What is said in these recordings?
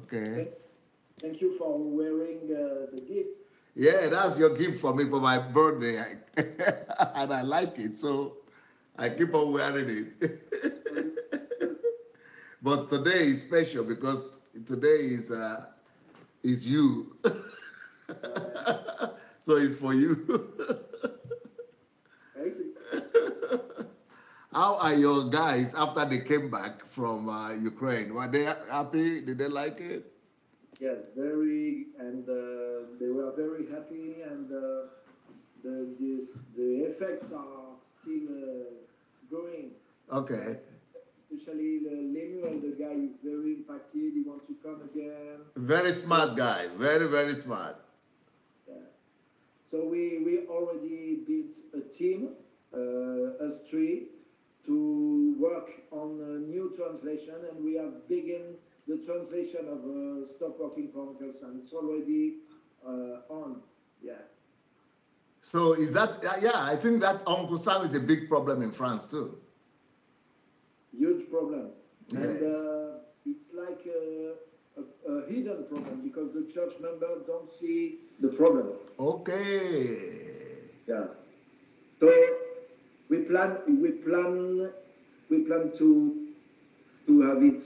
Okay. Thank you for wearing the gift. Yeah, that's your gift for me for my birthday. And I like it, so I keep on wearing it. But today is special because today is you. So it's for you. Thank you. How are your guys after they came back from Ukraine? Were they happy? Did they like it? Yes, very, and they were very happy, and the effects are still going. Okay. Especially Lemuel, the guy is very impacted. He wants to come again. Very smart guy. Very, very smart. Yeah. So we already built a team, us three, to work on a new translation, and we have begun the translation of Stop Working for Uncle Sam. It's already on. Yeah. So is that, yeah, I think that Uncle Sam is a big problem in France too. Huge problem. Yes. And it's like a hidden problem because the church members don't see the problem. Okay. Yeah. So we plan to have it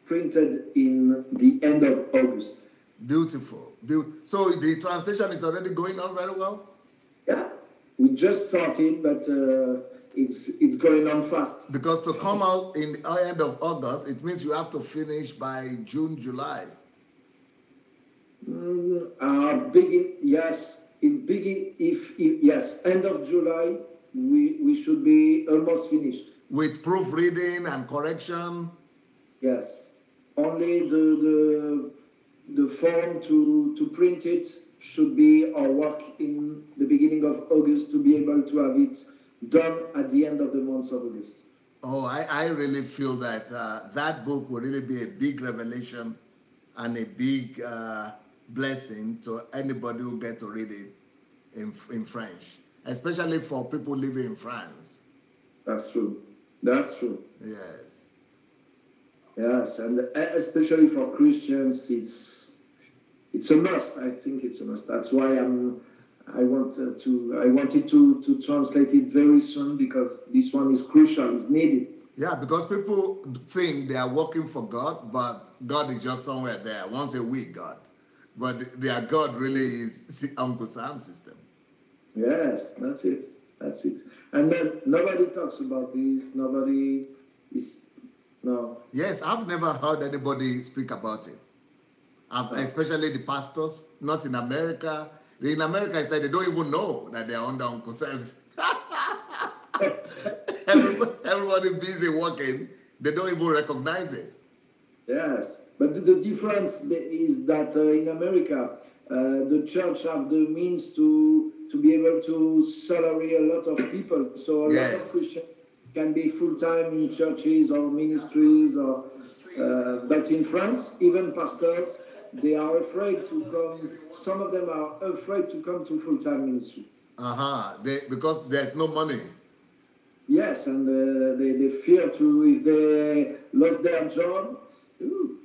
printed in the end of August. Beautiful. So the translation is already going on very well? Yeah. We just started, but it's going on fast. Because to come out in the end of August, it means you have to finish by June, July. Yes. Yes, end of July, we should be almost finished. With proofreading and correction? Yes. Only the form to print it should be our work in the beginning of August to be able to have it done at the end of the month of August. Oh, I really feel that that book will really be a big revelation and a big blessing to anybody who gets to read it in French, especially for people living in France. That's true. That's true. Yes. Yes, and especially for Christians, it's a must. I think it's a must. That's why I wanted to translate it very soon because this one is crucial, is needed. Yeah, because people think they are working for God, but God is just somewhere there once a week, God. But their God really is Uncle Sam's system. Yes, that's it. That's it. And then nobody talks about this. Nobody is, no. Yes, I've never heard anybody speak about it. Especially the pastors, not in America. In America, it's like they don't even know that they are under Uncle Sam's. Everybody busy working, they don't even recognize it. Yes, but the difference is that in America, the church have the means to be able to salary a lot of people. So a lot of Christians can be full-time in churches or ministries, or but in France, even pastors, they are afraid to come. Some of them are afraid to come to full-time ministry. Because there's no money. Yes, and they fear to, if they lost their job,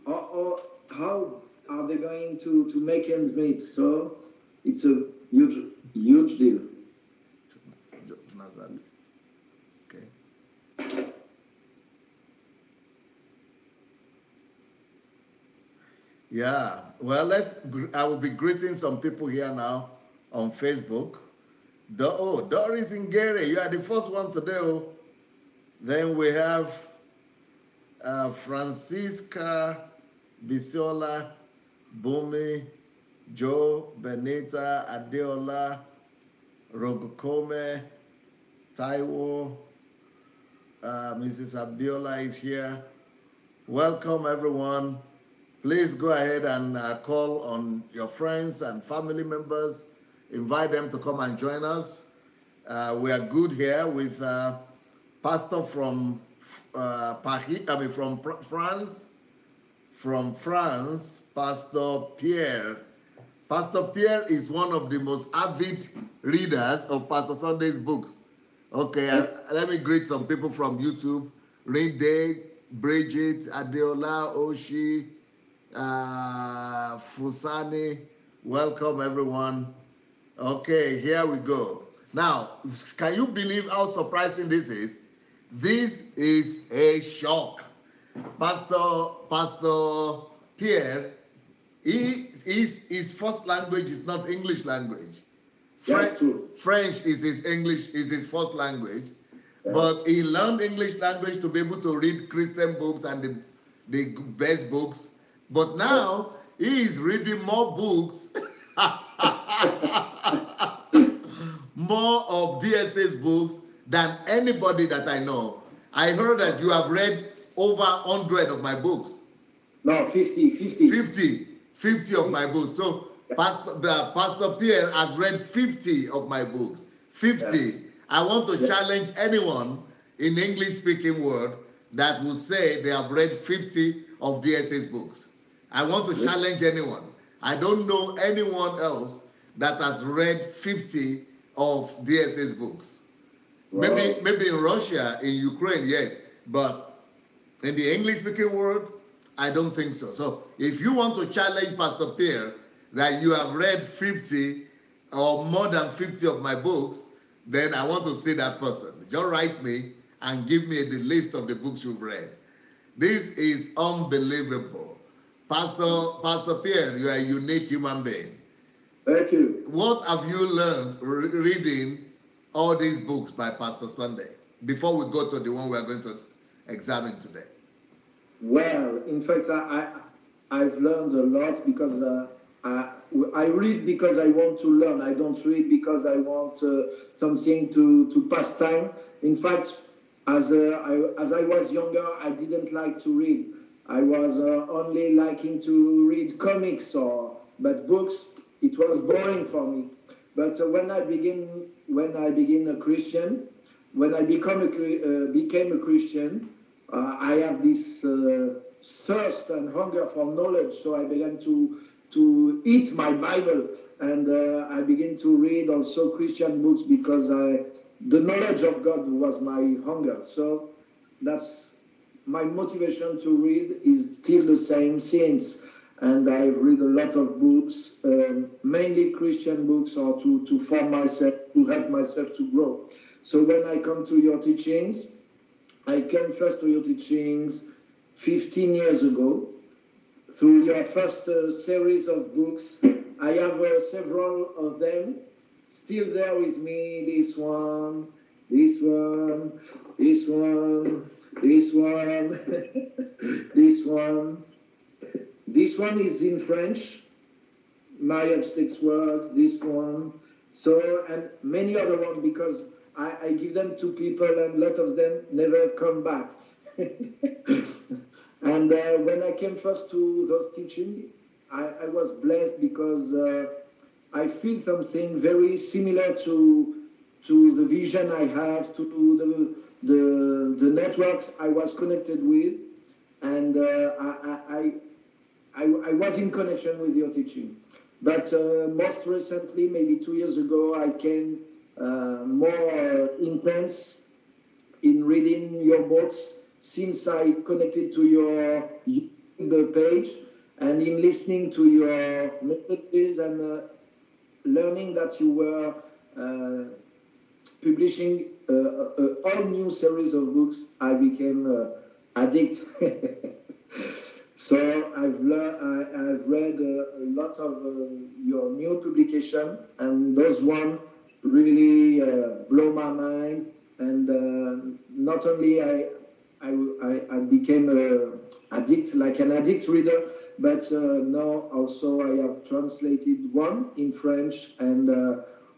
or how are they going to make ends meet? So it's a huge deal. Okay. Yeah, well, I will be greeting some people here now on Facebook. Doris Ngere, you are the first one today. Then we have Francisca Bisola, Bumi, Joe, Benita, Adeola, Rogokome, Taiwo, Mrs. Abiola is here. Welcome, everyone. Please go ahead and call on your friends and family members. Invite them to come and join us. We are good here with Pastor from France. From France, Pastor Pierre. Pastor Pierre is one of the most avid readers of Pastor Sunday's books. Okay, let me greet some people from YouTube. Rinde, Bridget, Adeola, Oshi, Fusani, welcome everyone. Okay, here we go. Now, can you believe how surprising this is? This is a shock. Pastor Pierre, his first language is not English language. French is his first language. Yes. But he learned English language to be able to read Christian books and the best books. But now he is reading more books, more of DSA's books than anybody that I know. I heard that you have read over 100 of my books. No, 50 of my books. So Pastor Pierre has read 50 of my books. 50. Yeah. I want to challenge anyone in English-speaking world that will say they have read 50 of DSA's books. I want to challenge anyone. I don't know anyone else that has read 50 of DSA's books. Wow. Maybe in Russia, in Ukraine, yes. But in the English-speaking world, I don't think so. So if you want to challenge Pastor Pierre that you have read 50 or more than 50 of my books, then I want to see that person. Just write me and give me the list of the books you've read. This is unbelievable. Pastor Pierre, you are a unique human being. Thank you. What have you learned reading all these books by Pastor Sunday before we go to the one we are going to examine today? Well, in fact, I've learned a lot because I read because I want to learn. I don't read because I want something to pass time. In fact, as I was younger, I didn't like to read. I was only liking to read comics but books. It was boring for me. But when I became a Christian, I have this thirst and hunger for knowledge. So I began to eat my Bible, and I began to read also Christian books because the knowledge of God was my hunger. So that's my motivation to read is still the same since. And I've read a lot of books, mainly Christian books, or to form myself, to help myself to grow. So when I come to your teachings, I came first to your teachings 15 years ago. Through your first series of books, I have several of them still there with me. This one, this one, this one, this one, this one. This one is in French, Marriage Takes Words, this one. So, and many other ones because I give them to people and a lot of them never come back. And when I came first to those teachings, I was blessed because I feel something very similar to the vision I have, to the networks I was connected with, and I was in connection with your teaching. But most recently, maybe 2 years ago, I came more intense in reading your books since I connected to your YouTube page and in listening to your messages and learning that you were publishing a whole new series of books, I became addicted. So I've read a lot of your new publication, and those one really blow my mind. And not only I became an addict reader, but now also I have translated one in French, and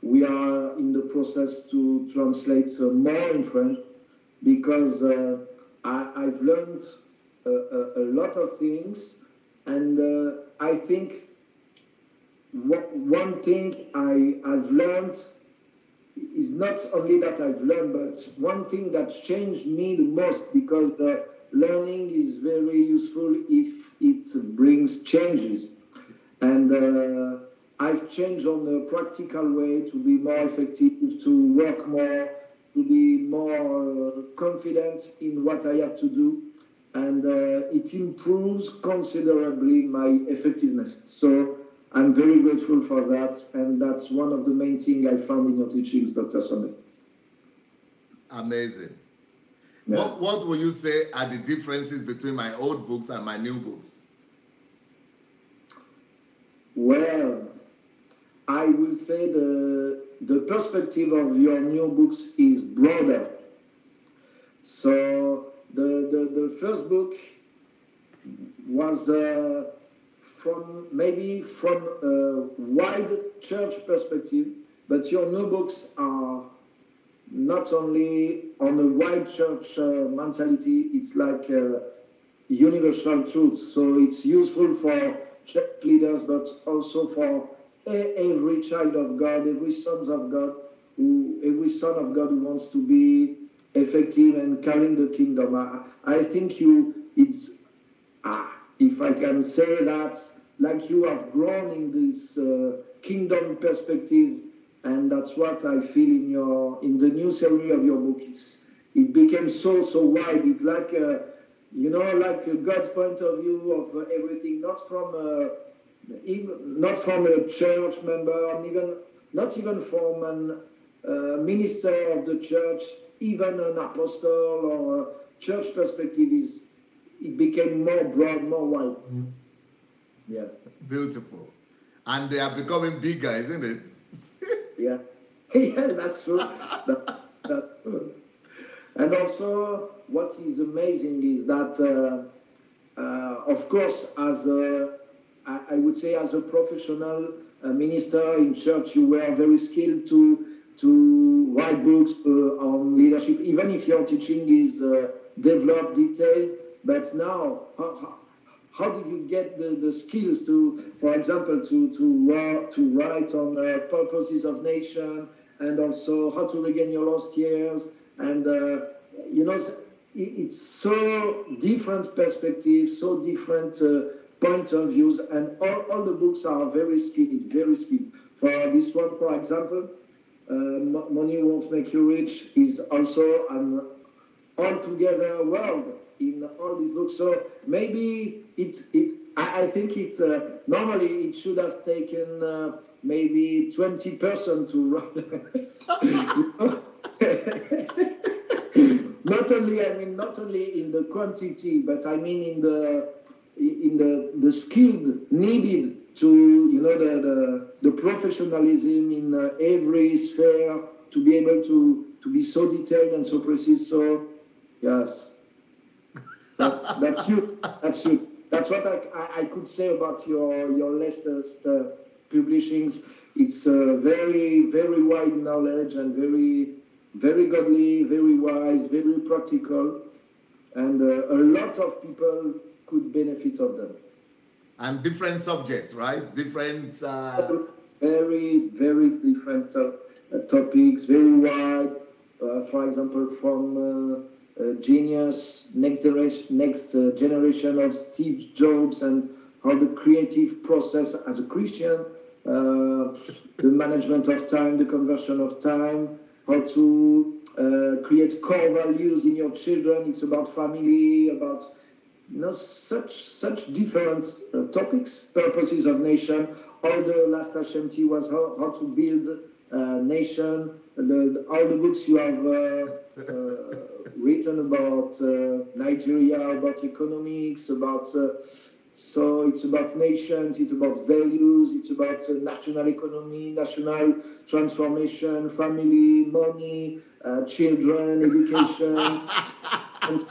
we are in the process to translate more in French because I've learned a lot of things, and I think one thing I've learned is not only that I've learned, but one thing that changed me the most, because the learning is very useful if it brings changes. And I've changed on a practical way to be more effective, to work more, to be more confident in what I have to do. and it improves considerably my effectiveness. So I'm very grateful for that, and that's one of the main things I found in your teachings, Dr. Sommet. Amazing. Yeah. What will you say are the differences between my old books and my new books? Well, I will say the perspective of your new books is broader. So the first book was from a wide church perspective, but your new books are not only on a wide church mentality, it's like universal truths. So it's useful for church leaders, but also for every child of God, every son of God who wants to be effective and carrying the kingdom. I think if I can say that, like you have grown in this kingdom perspective, and that's what I feel in the new series of your book. It became so wide. It's like like God's point of view of everything, not from a church member, not even from a minister of the church, even an apostle or a church perspective. It became more broad, more wide. Mm-hmm. Yeah. Beautiful. And they are becoming bigger, isn't it? Yeah. Yeah, that's true. That's true. And also, what is amazing is that, of course, I would say as a professional minister in church, you were very skilled to write books on leadership, even if your teaching is developed, detailed. But now, how did you get the skills for example, to write on purposes of nation, and also how to regain your lost years? And, it's so different perspectives, so different point of views, and all the books are very skilled, very skilled. For this one, for example, Money Won't Make You Rich is also an altogether world in all these books. So maybe I think normally it should have taken maybe 20% to write. Not only in the quantity, but I mean in the skill needed to the professionalism in every sphere to be able to be so detailed and so precise. So yes, that's you. That's you. That's what I could say about your latest publishings. It's very, very wide knowledge and very, very godly, very wise, very practical, and a lot of people could benefit of them. And different subjects, right? Different... Very, very different topics, very wide. For example, from genius, next generation of Steve Jobs, and how the creative process as a Christian, the management of time, the conversion of time, how to create core values in your children. It's about family, about such different topics, purposes of nation. All the last HMT was how to build a nation. All the books you have written about Nigeria, about economics, about so it's about nations, it's about values, it's about national economy, national transformation, family, money, children, education, and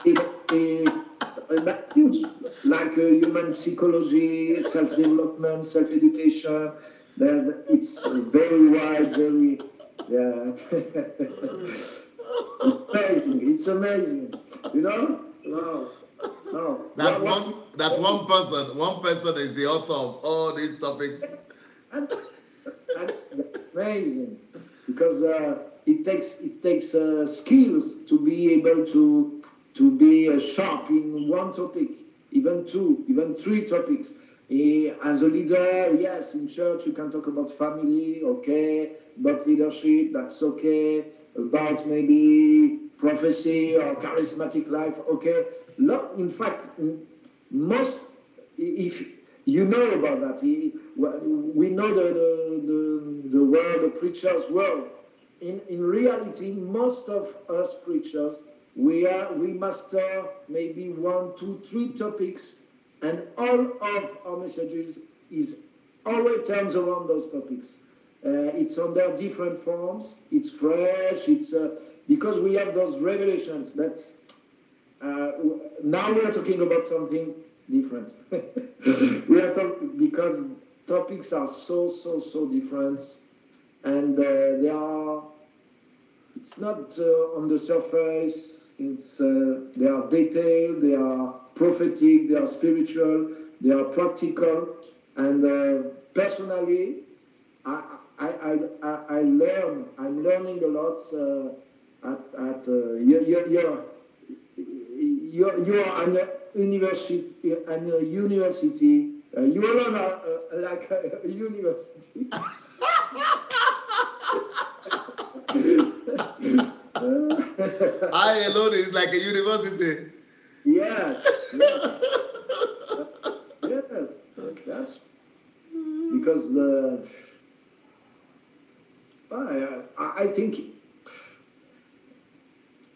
huge, like human psychology, self-development, self-education. Then it's very wide, very, yeah. It's amazing, Wow. No. One person is the author of all these topics. That's amazing, because it takes skills to be able to be sharp in one topic, even two, even three topics. As a leader, yes, in church you can talk about family, okay, about leadership, that's okay, about maybe prophecy or charismatic life. Okay, in fact, most, if you know about that, we know the world, the preacher's world. In reality, most of us preachers, we master maybe 1, 2, 3 topics, and all of our messages is always turns around those topics. It's under different forms. It's fresh. It's because we have those revelations. But now we are talking about something different. We are because topics are so different, and they are. It's not on the surface. It's they are detailed. They are prophetic. They are spiritual. They are practical. And personally, I learn. I'm learning a lot at you're an university. You learn like a university. I alone is like a university. Yes. Yes. That's because I think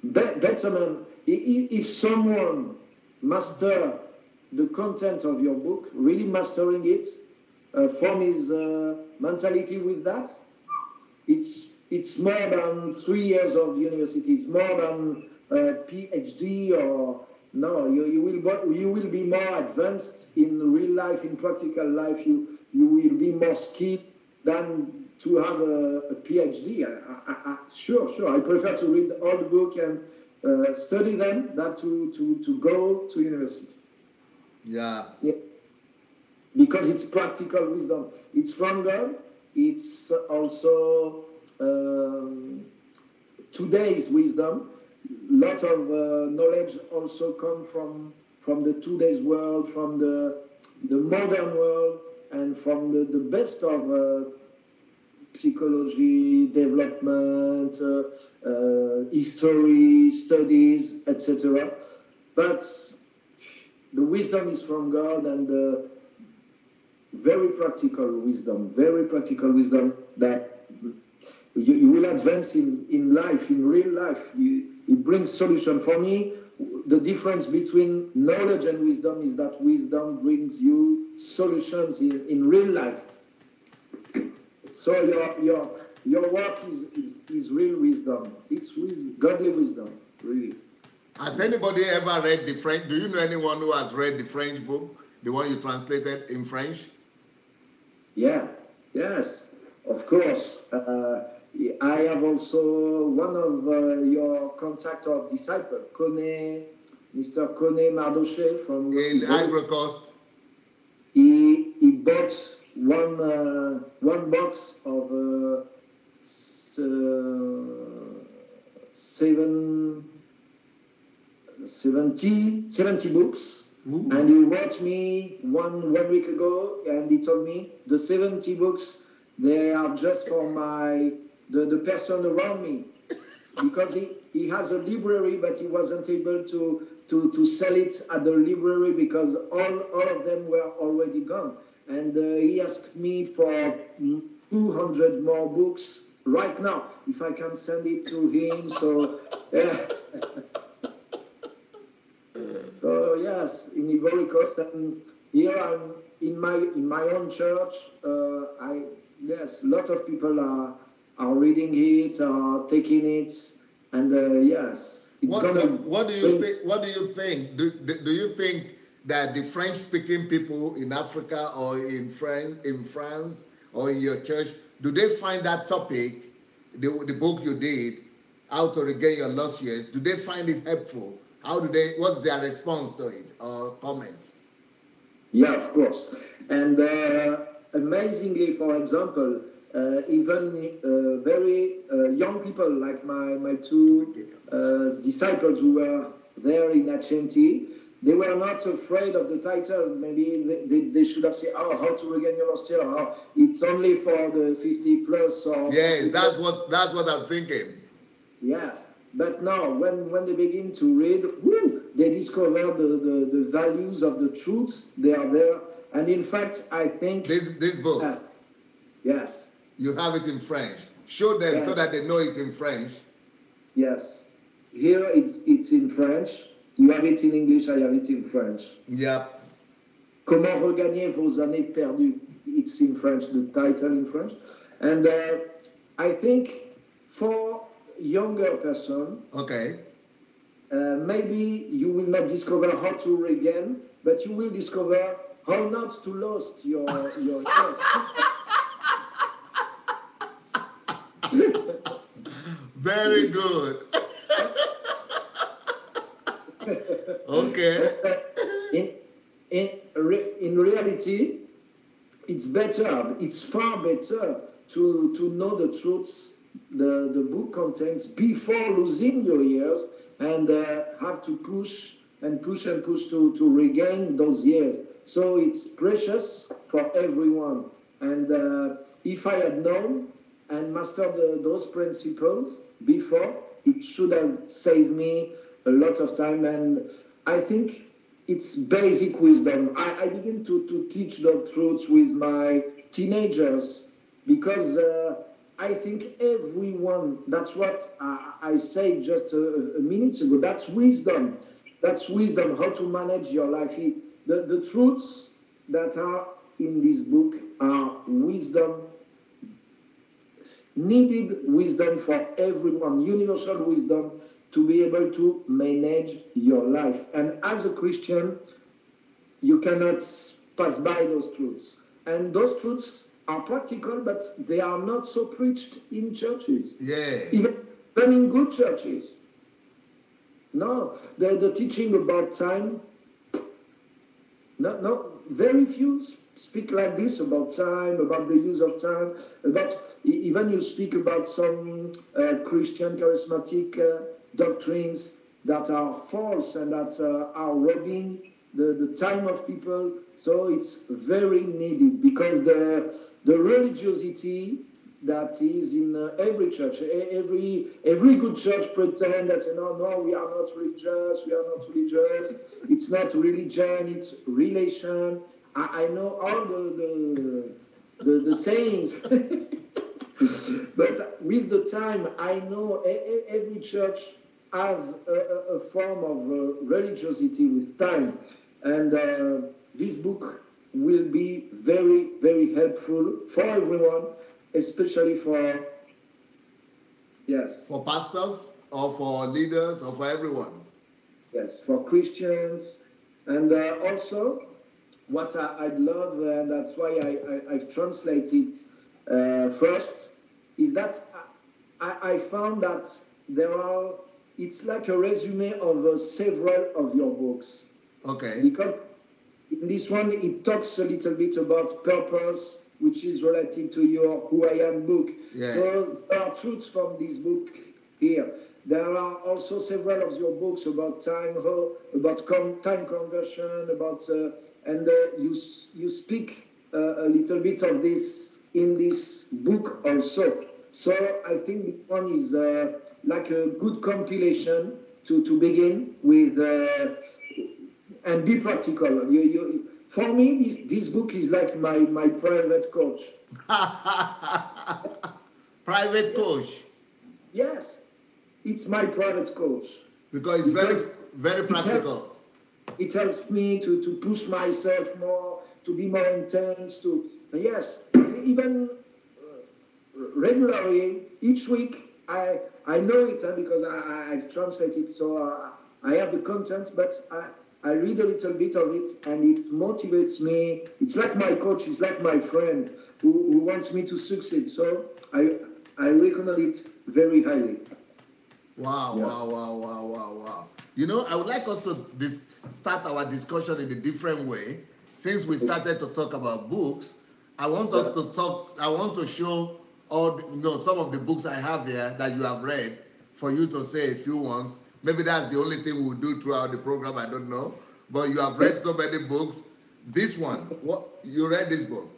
better if someone master the content of your book, really mastering it, from his mentality with that, it's more than 3 years of university. It's more than PhD or no. You will be more advanced in real life, in practical life. You will be more skilled than to have a PhD. Sure. I prefer to read all the book and study them than to go to university. Yeah. Because it's practical wisdom. It's from God. It's also today's wisdom. A lot of knowledge also come from the today's world, from the modern world, and from the best of psychology, development, history, studies, etc. But the wisdom is from God, and very practical wisdom that you will advance in life, in real life. It brings solution. For me, the difference between knowledge and wisdom is that wisdom brings you solutions in real life. So your work is real wisdom. It's godly wisdom, really. Has anybody ever read the French? Do you know anyone who has read the French book, the one you translated in French? Yeah, yes, of course. I have also one of your contact or disciple, Mr. Kone Mardoché from in Ivory Coast. He bought one box of 70 books. Ooh. And he wrote me one week ago, and he told me the 70 books, they are just for the person around me, because he has a library, but he wasn't able to sell it at the library because all of them were already gone. And he asked me for 200 more books right now, if I can send it to him. So so yes, in Ivory Coast, and here I'm in my own church. Yes, a lot of people are reading it, are taking it, and yes, it's what do you think? What do you think? Do you think that the French-speaking people in Africa or in France or in your church, do they find that topic, the book you did, How to Regain Your Lost Years, do they find it helpful? What's their response to it or comments? Yeah, of course. And amazingly, for example, even very young people like my two disciples who were there in HNT, they were not afraid of the title. Maybe they should have said, "Oh, how to regain your lost year." Oh, it's only for the 50 plus. Or yes, that's what I'm thinking. Yes, But now, when they begin to read, they discover the values of the truths. They are there. And in fact, I think... This book? Yes. You have it in French. Show them so that they know it's in French. Yes. Here it's in French. You have it in English, I have it in French. Yep. Comment regagner vos années perdues. It's in French, the title in French. And I think for younger person, okay, maybe you will not discover how to regain, but you will discover how not to lose your years. Very good. Okay. In reality, it's better. It's far better to know the truths the book contains before losing your years and have to push to regain those years. So it's precious for everyone. And if I had known and mastered those principles before, it should have saved me a lot of time. And I think it's basic wisdom. I begin to teach the truths with my teenagers because I think everyone, that's what I said just a minute ago, that's wisdom. That's wisdom, how to manage your life. The truths that are in this book are wisdom, needed wisdom for everyone, universal wisdom to be able to manage your life. And as a Christian, you cannot pass by those truths. And those truths are practical, but they are not so preached in churches. Yeah. Even in good churches. No, the teaching about time, no, very few speak like this about time, about the use of time, about even you speak about some Christian charismatic doctrines that are false and that are robbing the time of people. So it's very needed because the religiosity that is in every church, every good church pretend that no, we are not religious, it's not religion, it's relation. I know all the sayings, but with the time, I know every church has a form of religiosity with time, and this book will be very, very helpful for everyone, especially for pastors or for leaders or for everyone. Yes, for Christians, and also what I'd love, and that's why I've translated first, is that I found that it's like a resume of several of your books. Okay. Because in this one, it talks a little bit about purpose, which is related to your Who I Am book. Yes. So there are truths from this book here. There are also several of your books about time, about time conversion, about and you speak a little bit of this in this book also. So I think this one is like a good compilation to begin with and be practical. For me, this book is like my private coach. Private coach? Yes, it's my private coach. Because it's very practical. It helps me to push myself more, to be more intense, yes, even regularly, each week, I know it because I've translated, so I have the content, but I read a little bit of it and it motivates me. It's like my coach, it's like my friend who wants me to succeed. So I recommend it very highly. Wow, yeah. Wow. You know, I would like us to start our discussion in a different way. Since we started to talk about books, I want us to talk, I want to show some of the books I have here that you have read for you to say a few ones. Maybe that's the only thing we'll do throughout the program, I don't know. But you have read so many books. This one, you read this book?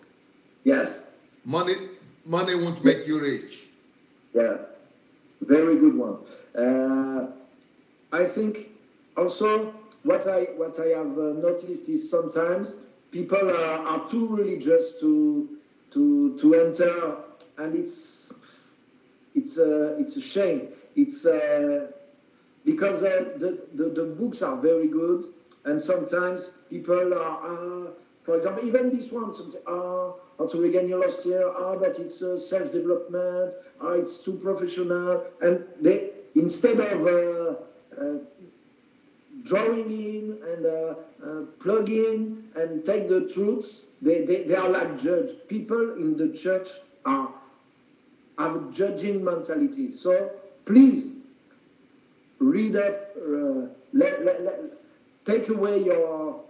Yes. Money won't make you rich. Yeah. Very good one. I think also what I have noticed is sometimes people are too religious to enter, and it's a shame. It's because the books are very good, and sometimes people are for example, even this one, how to regain your lost year, but it's self-development, it's too professional, and they, instead of drawing in and plug in and take the truths, they are like judge. People in the church have a judging mentality. So please read up, take away your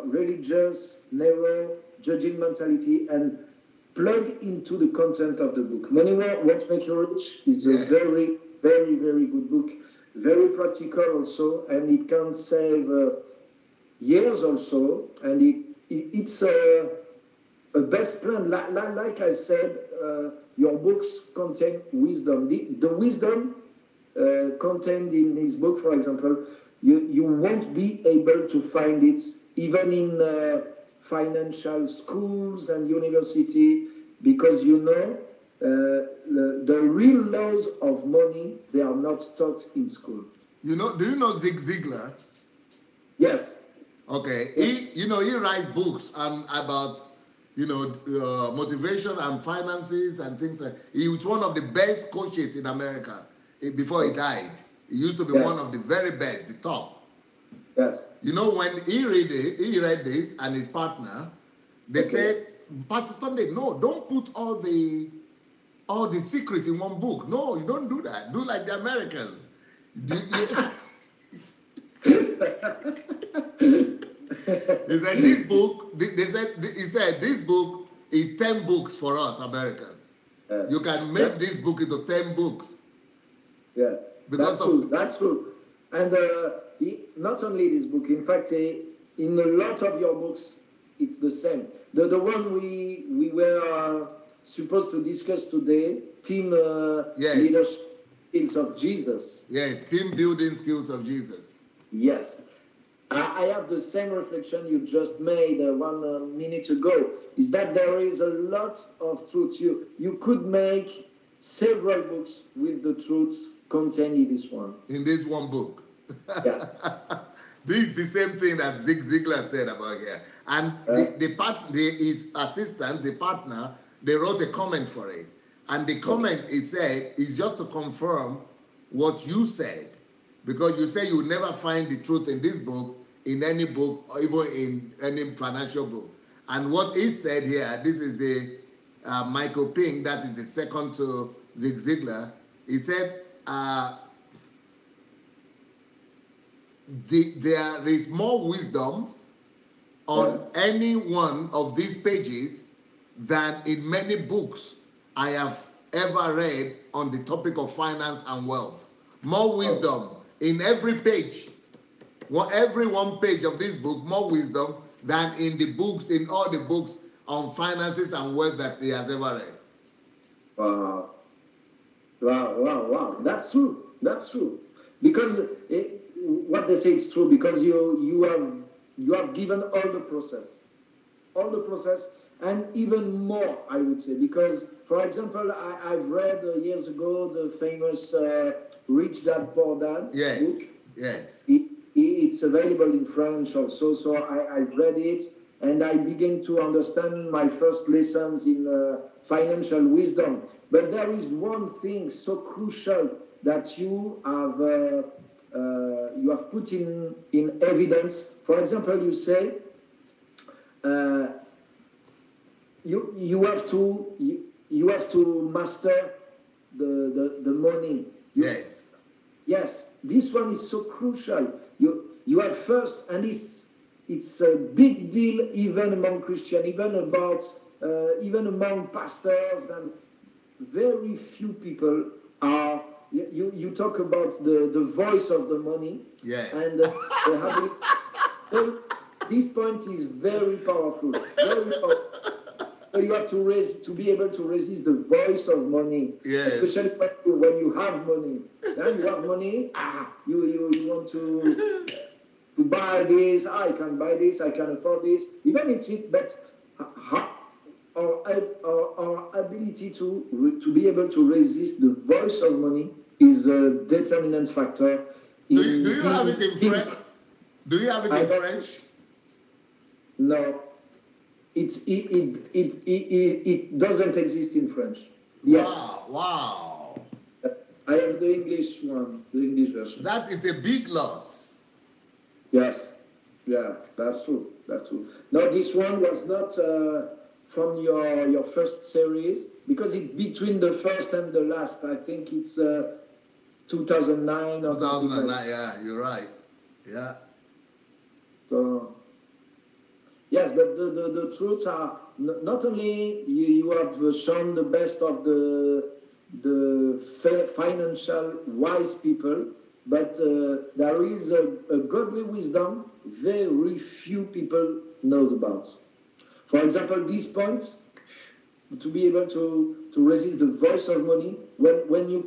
religious, narrow, judging mentality and plug into the content of the book. Money Won't Make You Rich is a very, very, very good book. Very practical also, and it can save years also. And it's a best plan. Like I said, your books contain wisdom. The wisdom contained in this book, for example, you won't be able to find it even in financial schools and university, because the real laws of money, they are not taught in school. Do you know Zig Ziglar? Yes. Okay. Yeah. He writes books about motivation and finances and things like. He was one of the best coaches in America before he died. He used to be one of the very best, the top. Yes. When he read this and his partner, they said, Pastor Sunday, no, don't put all the secrets in one book. No, you don't do that. Do like the Americans. He said this book. He said this book is 10 books for us Americans. Yes. You can make this book into 10 books. Yeah, that's true. And not only this book. In fact, in a lot of your books, it's the same. The one we were supposed to discuss today, team leadership skills of Jesus. Yeah, team building skills of Jesus. Yes. I have the same reflection you just made 1 minute ago, is that there is a lot of truths. You could make several books with the truths contained in this one. In this one book. Yeah. This is the same thing that Zig Ziglar said about here. And his assistant, the partner, they wrote a comment for it. And the comment is just to confirm what you said. Because you say you will never find the truth in this book, in any book, or even in any financial book. And what he said here, this is the Michael Ping, that is the second to Zig Ziglar. He said, there is more wisdom on any one of these pages than in many books I have ever read on the topic of finance and wealth. More wisdom in every page. Every one page of this book, more wisdom than in the books, in all the books on finances and wealth that he has ever read. Wow. That's true. Because what they say is true, because you have given all the process, and even more, I would say. Because, for example, I've read years ago the famous Rich Dad Poor Dad book. Yes. It's available in French also, so I've read it, and I began to understand my first lessons in financial wisdom. But there is one thing so crucial that you have put in evidence. For example, you say you have to master the money. Yes, this one is so crucial. You have first, and it's a big deal even among Christians, even among pastors. And very few people are. You talk about the voice of the money. Yes. And this point is very powerful. Very powerful. So you have to be able to resist the voice of money, especially when you when you have money. Then you have money, you want to buy this, I can buy this, I can afford this. Even if it, but our ability to be able to resist the voice of money is a determinant factor. Do you have it in French? Do you have it in French? No. It doesn't exist in French. Yes. Wow. I have the English one, the English version. That is a big loss. Yes. Yeah, that's true. That's true. No, this one was not from your first series, because it's between the first and the last. I think it's 2009 or 2009, yeah, you're right. Yeah. So, yes, but the truths are not only you have shown the best of the financial wise people, but there is a godly wisdom very few people know about. For example, these points, to be able to resist the voice of money, when you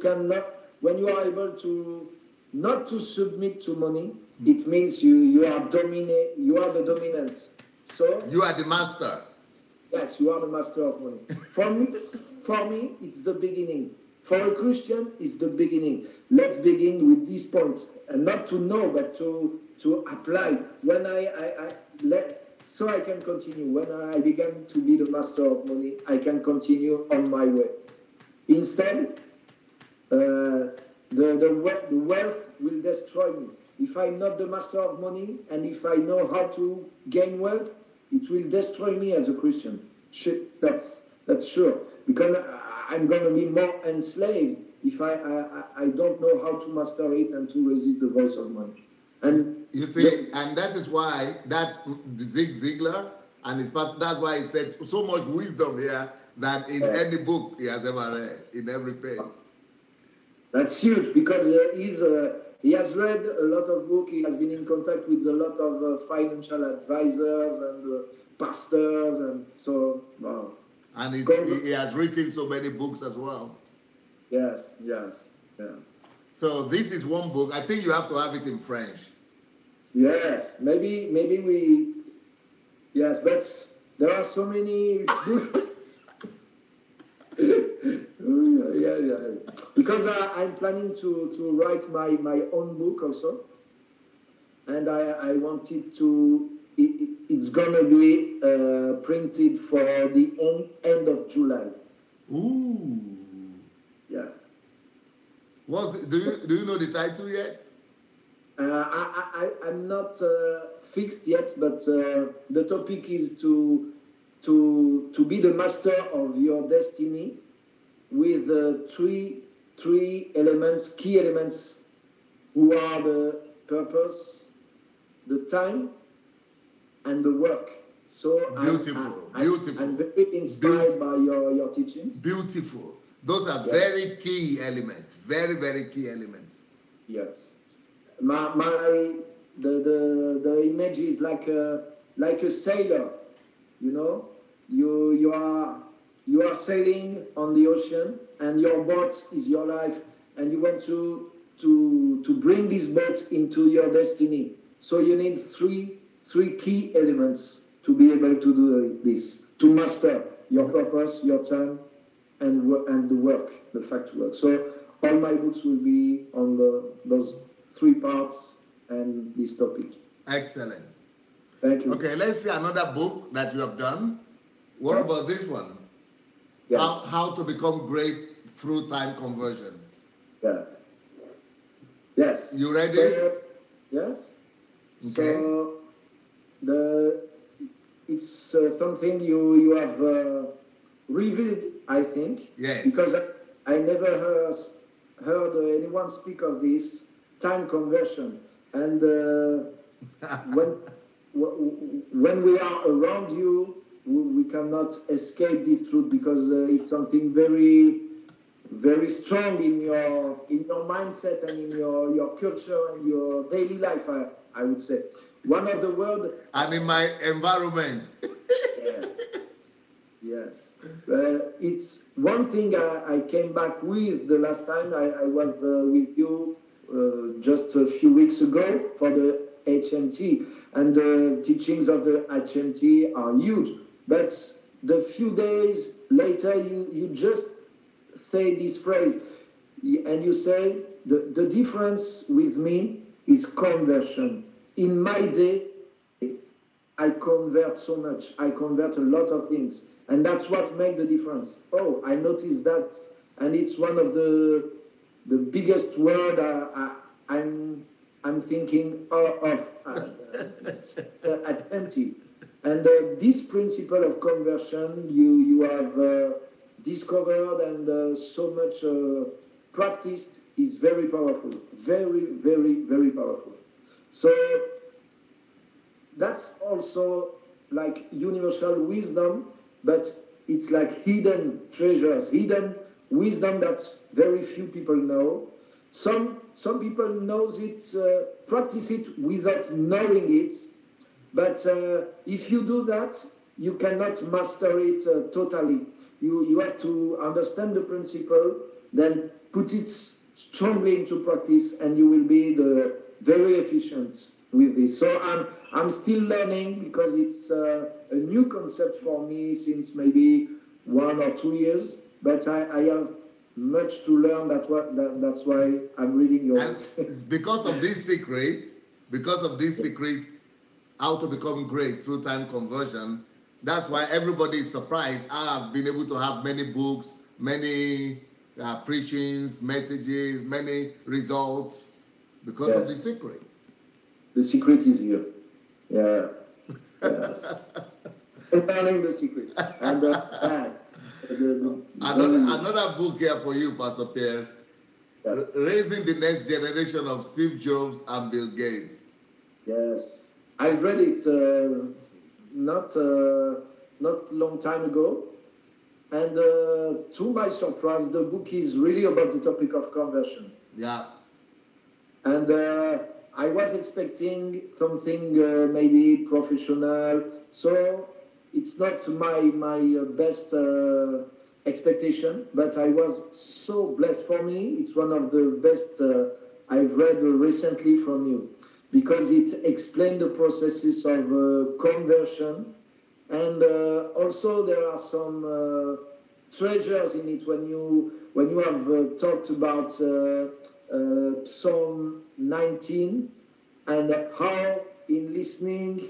are able to not to submit to money, it means you are the dominant. So you are the master. Yes, you are the master of money. For me, it's the beginning. For a Christian, it's the beginning. Let's begin with these points, and not to know, but to apply. When so I can continue. When I began to be the master of money, I can continue on my way. Instead, the wealth will destroy me. If I'm not the master of money, and if I know how to gain wealth, it will destroy me as a Christian. That's sure. Because I'm going to be more enslaved if I don't know how to master it and to resist the voice of money. And you see, and that is why that Zig Ziglar and his part. That's why he said so much wisdom here than in any book he has ever read, in every page. That's huge, because he has read a lot of books. He has been in contact with a lot of financial advisors and pastors, and so wow. And he has written so many books as well. Yes, yeah. So this is one book. I think you have to have it in French. Yes, maybe we. Yes, but there are so many. Yeah. Because I'm planning to write my own book also, and I wanted to. It's gonna be printed for the end of July. Ooh. Yeah. Do you know the title yet? I'm not fixed yet, but the topic is to be the master of your destiny, with three elements, key elements, who are the purpose, the time, and the work. So beautiful. I'm very inspired by your teachings. Beautiful. Those are very key elements. Very, very key elements. Yes. The image is like a sailor. You know, you are sailing on the ocean, and your boat is your life, and you want to bring this boat into your destiny. So you need three key elements to be able to do this, to master your purpose, your time, and the work, the fact work. So all my books will be on those three parts and this topic. Excellent. Thank you. Okay, let's see another book that you have done. What about this one? Yes. How to become great through time conversion. Yeah. Yes. You read this? Yes. Okay. So it's something you have revealed, I think. Yes. Because I never heard anyone speak of this time conversion, and when we are around you, we cannot escape this truth, because it's something very, very strong in your mindset and in your culture and your daily life. I would say one of the words. And in my environment. Yeah. Yes. It's one thing I came back with the last time I was with you just a few weeks ago for the HMT, and the teachings of the HMT are huge. But the few days later, you just say this phrase, and you say, the difference with me is conversion. In my day, I convert so much. I convert a lot of things. And that's what makes the difference. Oh, I noticed that. And it's one of the biggest word I'm thinking of at empty. And this principle of conversion you have discovered and so much practiced is very powerful. Very, very, very powerful. So that's also like universal wisdom, but it's like hidden treasures, hidden wisdom that very few people know. Some people knows it, practice it without knowing it, but if you do that, you cannot master it totally. You have to understand the principle, then put it strongly into practice, and you will be very efficient with this. So I'm still learning because it's a new concept for me since maybe 1 or 2 years, but I have much to learn. That's why I'm reading your books. because of this secret, how to become great through time conversion, that's why everybody is surprised. I've been able to have many books, many preachings, messages, many results because of the secret. The secret is here. Yes. Yes. Learning the secret. And another book here for you, Pastor Pierre. Yeah. Raising the Next Generation of Steve Jobs and Bill Gates. Yes. I've read it not long time ago. And to my surprise, the book is really about the topic of conversion. Yeah. And I was expecting something maybe professional, so it's not my best expectation, but I was so blessed. For me, it's one of the best I've read recently from you, because it explained the processes of conversion, and also there are some treasures in it when you have talked about Psalm 19 and how in listening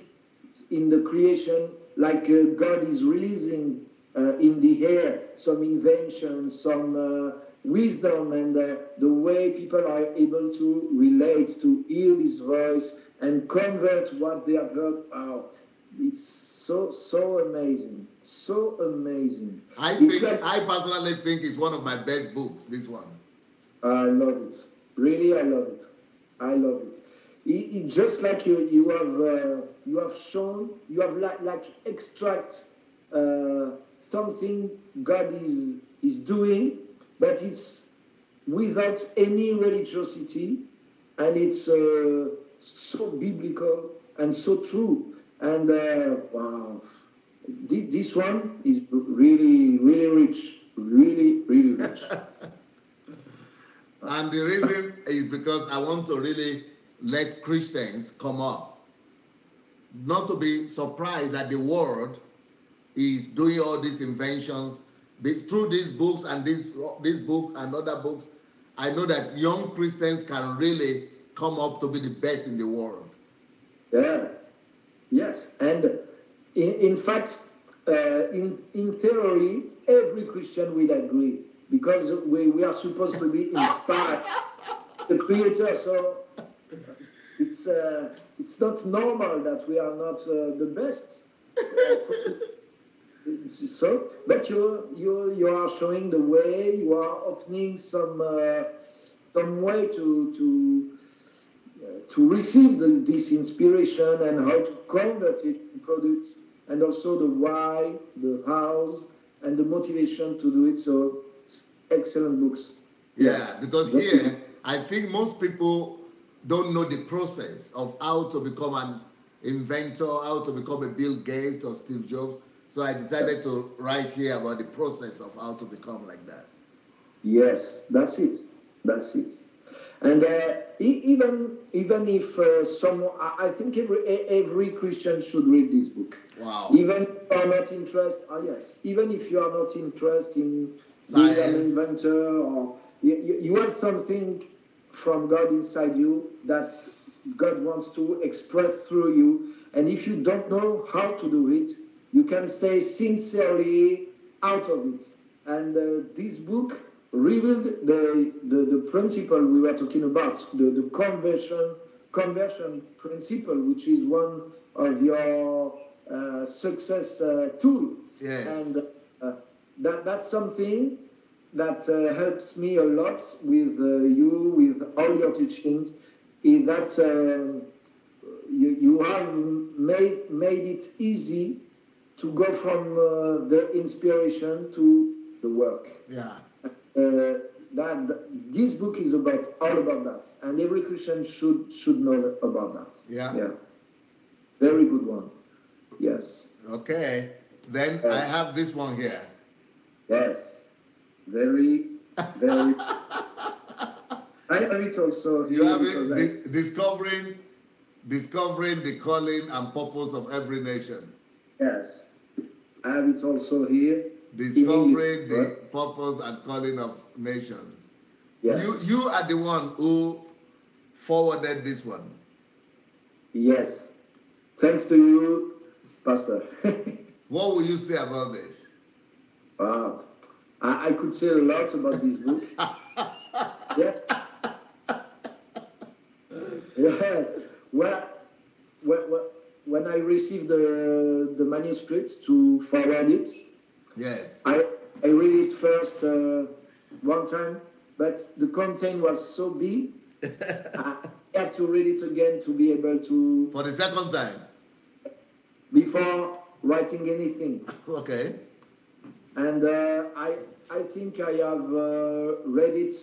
in the creation, like God is releasing in the air some invention, some wisdom, and the way people are able to relate, to hear His voice and convert what they have heard. Wow, it's so amazing, so amazing. I personally think it's one of my best books. This one. I love it. Really, I love it. I love it. It just like you have shown, you have like extract something God is doing, but it's without any religiosity, and it's so biblical and so true. And wow, this one is really, really rich, really, really rich. And the reason is because I want to really let Christians come up, not to be surprised that the world is doing all these inventions. Through these books and this book and other books, I know that young Christians can really come up to be the best in the world. Yeah. Yes. And in fact, in theory, every Christian will agree, because we are supposed to be inspired the Creator. So it's not normal that we are not the best. So, but you are showing the way. You are opening some way to receive this inspiration and how to convert it to products, and also the why, the hows, and the motivation to do it. So it's excellent books. Yeah, yes. Because here I think most people don't know the process of how to become an inventor, how to become a Bill Gates or Steve Jobs. So I decided to write here about the process of how to become like that. Yes, that's it. That's it. And even if someone, I think every Christian should read this book. Wow. Even if you are not interested, yes, even if you are not interested in being an inventor, or you have something from God inside you that God wants to express through you. And if you don't know how to do it, you can stay sincerely out of it. And this book revealed the principle we were talking about, the conversion principle, which is one of your success tool. Yes. And that's something that helps me a lot with you, with all your teachings, is that you have made it easy to go from the inspiration to the work. Yeah. This book is all about that, and every Christian should know about that. Yeah. Yeah. Very good one. Yes. Okay. Then yes. I have this one here. Yes. Very. I have it also. You have it. Discovering the calling and purpose of every nation. Yes. I have it also here. Discovering the purpose and calling of nations. Yes. You are the one who forwarded this one. Yes. Thanks to you, Pastor. What will you say about this? Wow. I could say a lot about this book. Yeah. Yes. Well, when I received the manuscript to forward it, yes, I read it first one time, but the content was so big, I have to read it again to be able to... For the second time? Before writing anything. Okay. And I think I have read it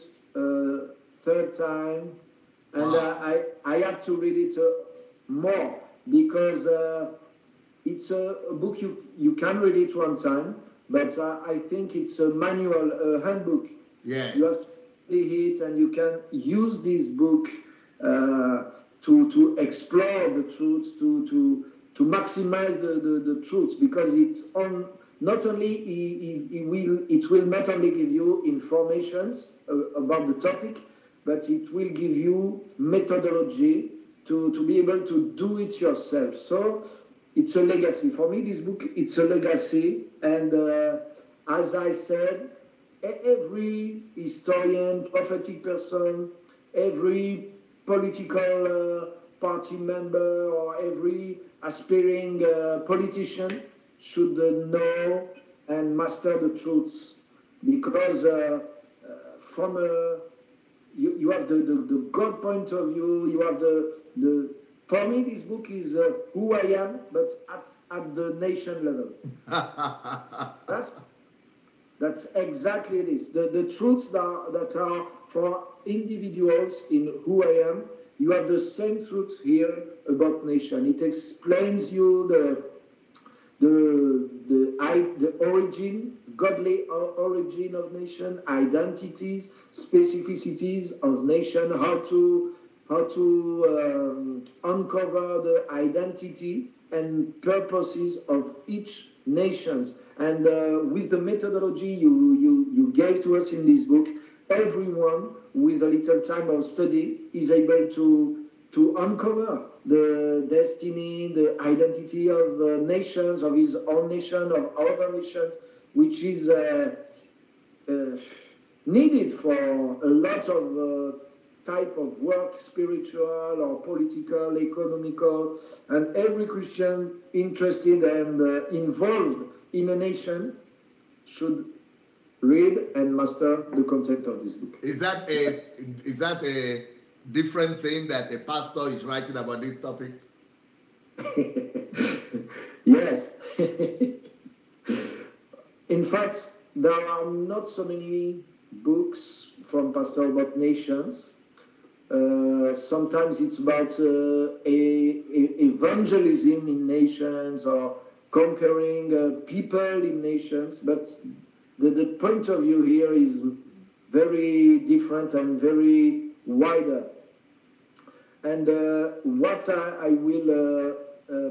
third time, and wow. I have to read it more, because it's a book you can read it one time, but I think it's a manual, a handbook. Yes. You have to read it, and you can use this book to explore the truths, to maximize the truths, because it's on. Not only it will not only give you informations about the topic, but it will give you methodology to be able to do it yourself. So it's a legacy. For me, this book, it's a legacy. And as I said, every historian, prophetic person, every political party member, or every aspiring politician should know and master the truths, because from you have the God point of view, you have the for me this book is who I am, but at the nation level. That's exactly this. The truths that are for individuals in who I am, you have the same truth here about nation. It explains you the origin, godly origin of nation, identities, specificities of nation, how to uncover the identity and purposes of each nations. And with the methodology you gave to us in this book, everyone with a little time of study is able to uncover the destiny, the identity of nations, of his own nation, of other nations, which is needed for a lot of type of work, spiritual or political, economical, and every Christian interested and involved in a nation should read and master the content of this book. Is that a different thing that a pastor is writing about this topic? Yes. In fact, there are not so many books from pastor about nations. Sometimes it's about evangelism in nations, or conquering people in nations, but the point of view here is very different and very wider. And what I will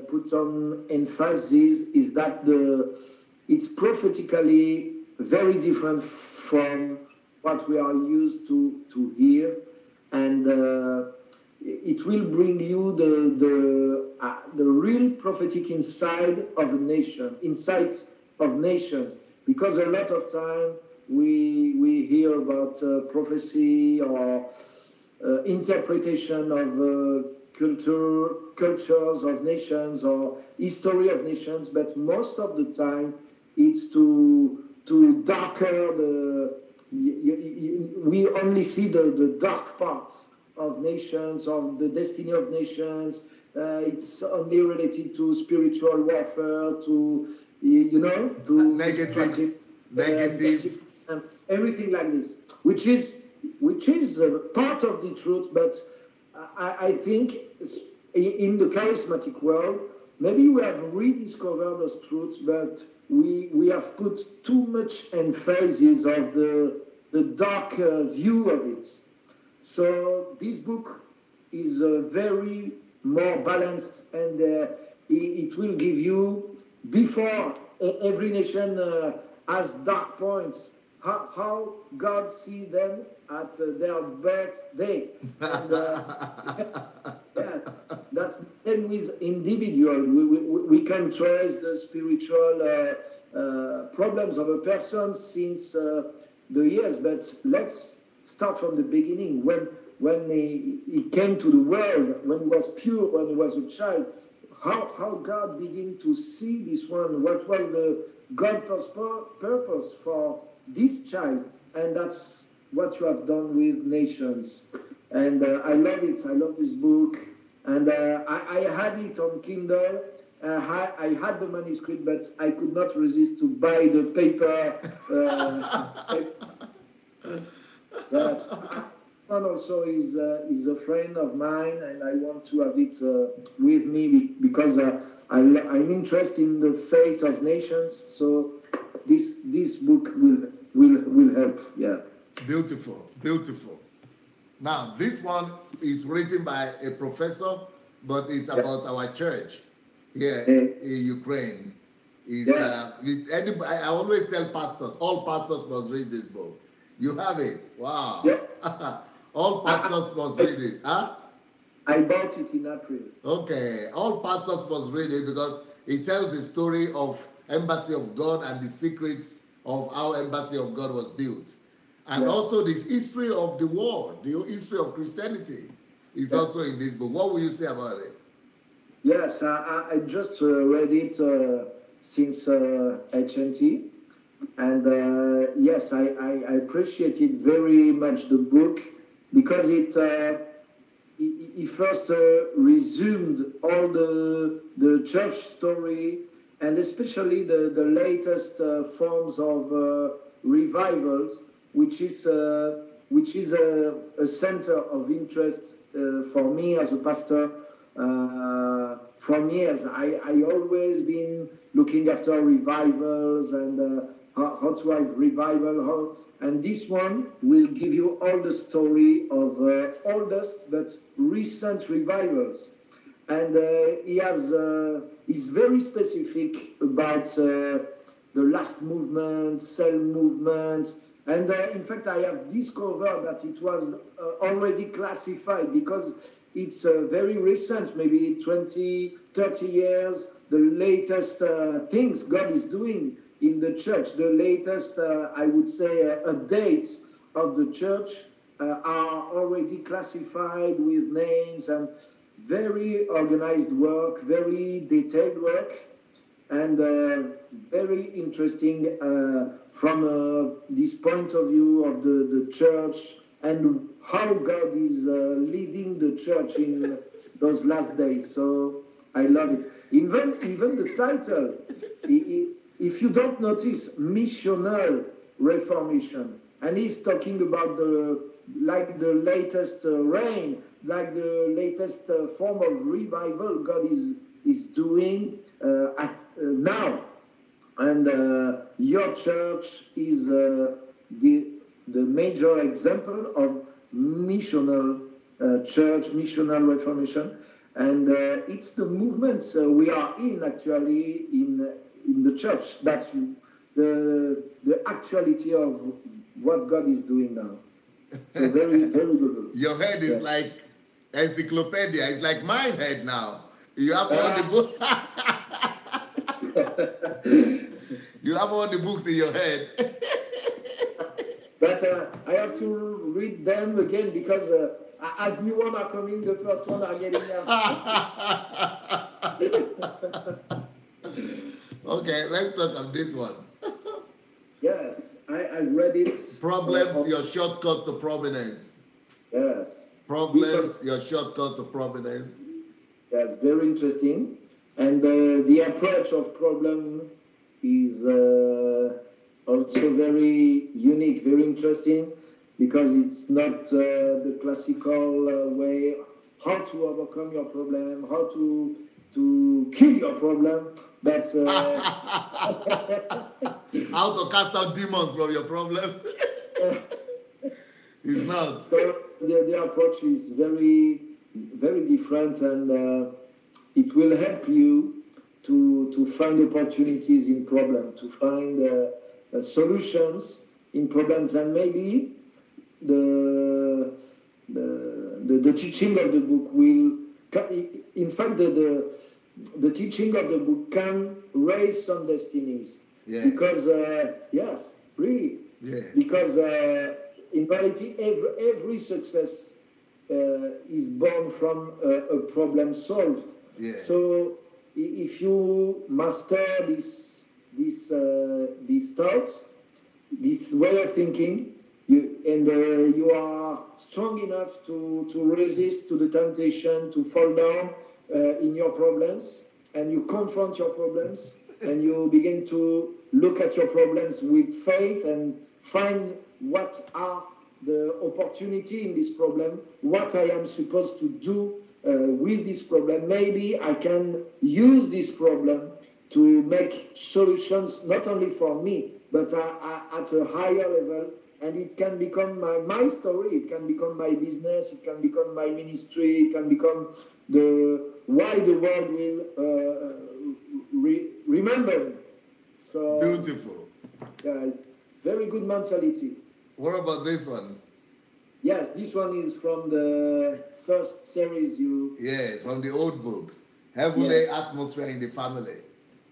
put on emphasis is that it's prophetically very different from what we are used to hear, and it will bring you the real prophetic inside of a nation, insights of nations, because a lot of time we hear about prophecy or interpretation of cultures of nations or history of nations, but most of the time it's to darker we only see the dark parts of nations, of the destiny of nations. It's only related to spiritual warfare, to to negative, everything like this, which is part of the truth. But I think in the charismatic world, maybe we have rediscovered those truths, but we have put too much emphasis of the dark view of it. So this book is very more balanced, and it will give you, before every nation has dark points, how God sees them at their birthday. And, yeah, that's then with individual. We can trace the spiritual problems of a person since the years, but let's start from the beginning. When he came to the world, when he was pure, when he was a child, how God began to see this one, what was the God's purpose for this child, and that's what you have done with nations. And I love it. I love this book, and I had it on Kindle. I had the manuscript, but I could not resist to buy the paper. Yes, one also is a friend of mine, and I want to have it with me because I'm interested in the fate of nations. So this book will help. Yeah. Beautiful, beautiful. Now this one is written by a professor, but it's about our church here in Ukraine. I always tell pastors, all pastors must read this book. You have it. Wow. Yeah. All pastors must read it. Huh? I bought it in April. Okay. All pastors must read it because it tells the story of Embassy of God and the secrets of how Embassy of God was built. And also this history of the world, the history of Christianity is also in this book. What will you say about it? Yes, I just read it since HNT. And yes, I appreciated very much the book because it first resumed all the church story, and especially the latest forms of revivals, which is a center of interest for me as a pastor. From years, I always been looking after revivals and how to have revival, and this one will give you all the story of oldest but recent revivals, and he's very specific about the last movement, cell movement, and in fact I have discovered that it was already classified because it's very recent, maybe 20, 30 years, the latest things God is doing in the church, the latest, I would say, updates of the church are already classified with names and very organized work, very detailed work, and very interesting from this point of view of the church and how God is leading the church in those last days. So I love it. Even the title, if you don't notice, missional reformation, and he's talking about the latest reign, like the latest form of revival God is doing now. And your church is the major example of missional church, missional reformation, and it's the movement we are in actually in the church. That's the actuality of what God is doing now. So very good. Your head is like encyclopedia. It's like my head now. You have all the books. You have all the books in your head. But I have to read them again because as new one are coming, the first one are getting out. Okay, let's talk on this one. Yes, I've read it. Problems, your shortcut to prominence. Yes. Problems, your shortcut to prominence. Yes, very interesting. And the approach of problem is also very unique, very interesting, because it's not the classical way how to overcome your problem, how to kill your problem. That's how to cast out demons from your problems. It's not. So the approach is very, very different, and it will help you to find opportunities in problems, to find solutions in problems, and maybe the teaching of the book will, in fact, the teaching of the book can raise some destinies. Yes. Because yes, really. Yes. Because in reality, every success is born from a problem solved. Yes. So if you master these thoughts, this way of thinking, you are strong enough to resist to the temptation to fall down in your problems, and you confront your problems, and you begin to look at your problems with faith and find what are the opportunity in this problem, what I am supposed to do with this problem. Maybe I can use this problem to make solutions not only for me, but at a higher level. And it can become my story, it can become my business, it can become my ministry, it can become why the world will remember me. So beautiful. Very good mentality. What about this one? Yes, this one is from the first series Yes, from the old books. Heavenly Atmosphere in the Family.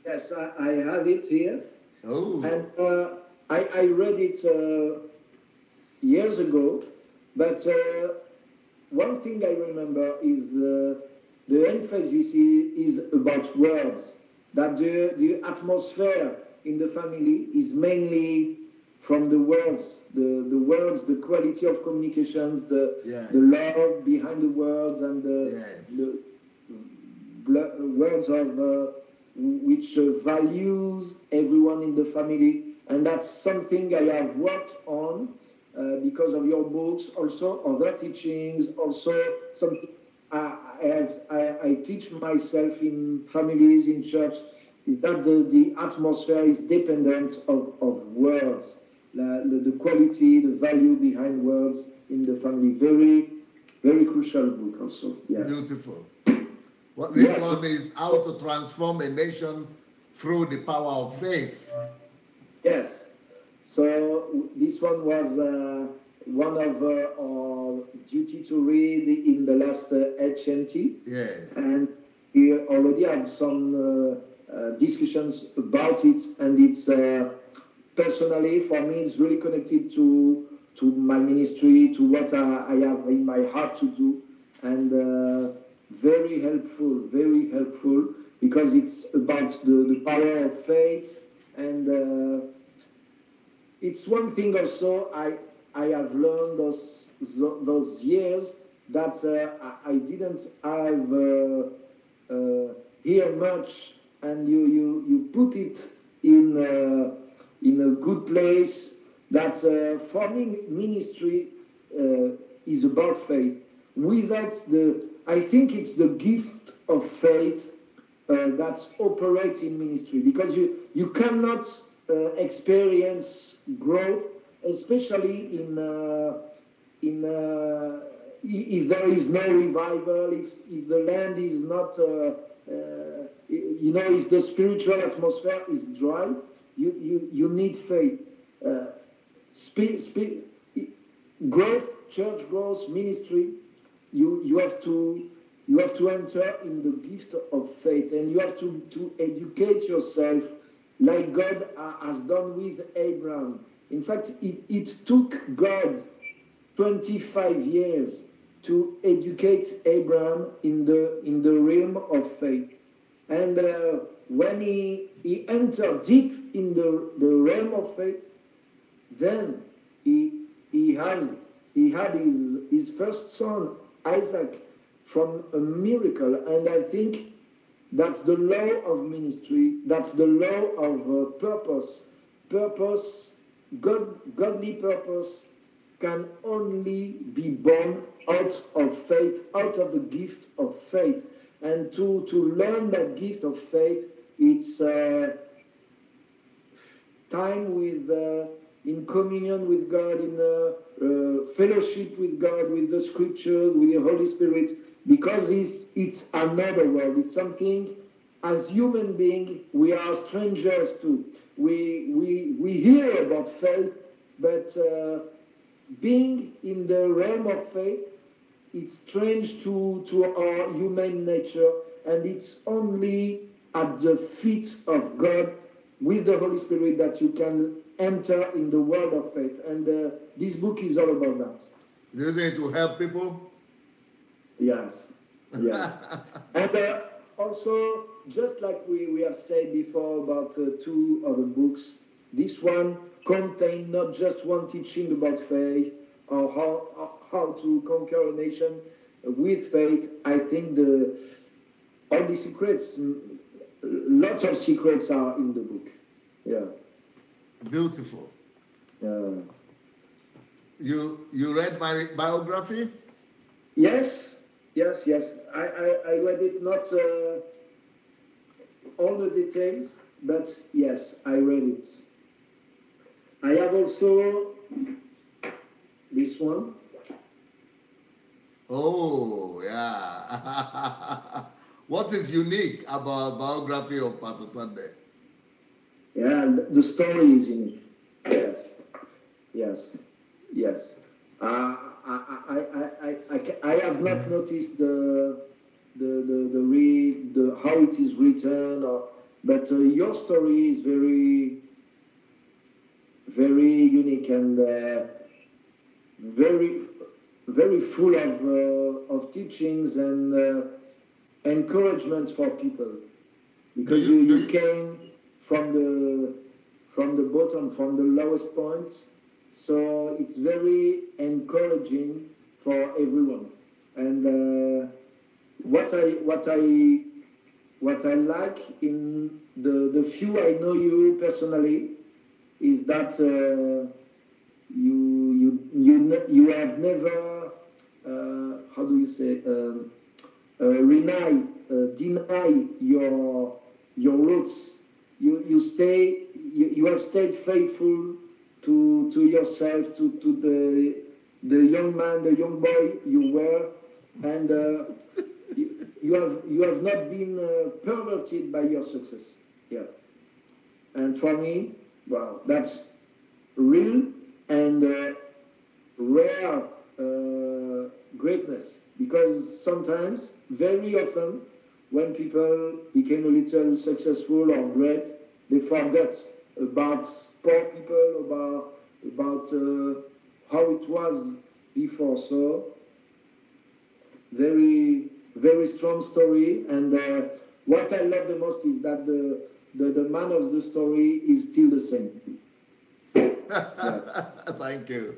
Yes, I have it here. Oh. And I read it years ago, but one thing I remember is the emphasis is about words, that the atmosphere in the family is mainly from the words, the words, the quality of communications, the love behind the words, and the words of which values everyone in the family. And that's something I have worked on because of your books, also other teachings, also something I teach myself in families, in church, is that the atmosphere is dependent of words, the quality, the value behind words in the family. Very, very crucial book also. Yes. Beautiful. This one is how to transform a nation through the power of faith. Yes. So this one was one of our duty to read in the last HMT. Yes. And we already have some discussions about it, and it's personally for me it's really connected to my ministry, to what I have in my heart to do, and very helpful because it's about the power of faith. And it's one thing also I have learned those years that I didn't have here much, and you put it in a good place. That for me, ministry is about faith. Without I think it's the gift of faith that operate in ministry, because you cannot experience growth, especially in if there is no revival, if the land is not, if the spiritual atmosphere is dry, you need faith. Growth, church growth, ministry, you have to enter in the gift of faith, and you have to educate yourself like God has done with Abraham. In fact, it took God 25 years to educate Abraham in the realm of faith. And when he entered deep in the realm of faith, then he had his first son, Isaac, from a miracle. And I think that's the law of ministry, that's the law of purpose. Godly purpose can only be born out of faith, out of the gift of faith. And to learn that gift of faith, it's time with in communion with God, in fellowship with God, with the Scripture, with the Holy Spirit, because it's another world. It's something, as human beings, we are strangers to. We hear about faith, but being in the realm of faith, it's strange to our human nature, and it's only at the feet of God with the Holy Spirit that you can enter in the world of faith. And this book is all about that. Do you think it will help people? Yes. And also, just like we have said before about two other books, this one contains not just one teaching about faith or how to conquer a nation with faith. I think all the secrets, lots of secrets are in the book. Yeah. Beautiful. You read my biography? Yes. I read it, not all the details, but yes, I read it. I have also this one. Oh, yeah. What is unique about biography of Pastor Sunday? Yeah, the story is unique. Yes. I have not noticed the how it is written, but your story is very, very unique and very, very full of teachings and encouragements for people, because you came from the bottom, from the lowest points. So it's very encouraging for everyone. And what I like in the few I know you personally is that you have never how do you say deny your roots. You have stayed faithful to yourself, to the young man, the young boy you were, and you have not been perverted by your success. Yeah. And for me, wow, that's real and rare greatness, because sometimes, very often, when people became a little successful or great, they forget about poor people, about how it was before. So, very, very strong story. And what I love the most is that the man of the story is still the same. Yeah. Thank you.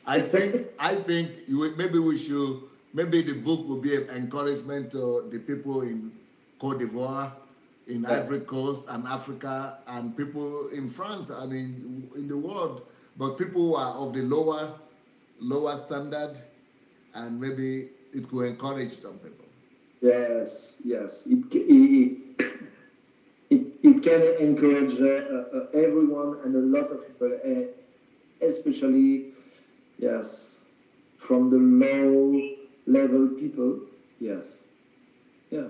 I think maybe the book will be an encouragement to the people in Côte d'Ivoire, in Ivory Coast and Africa, and people in France and in the world, but people who are of the lower standard, and maybe it will encourage some people. Yes. can encourage everyone and a lot of people, especially, yes, from the low level people. Yes. Yeah.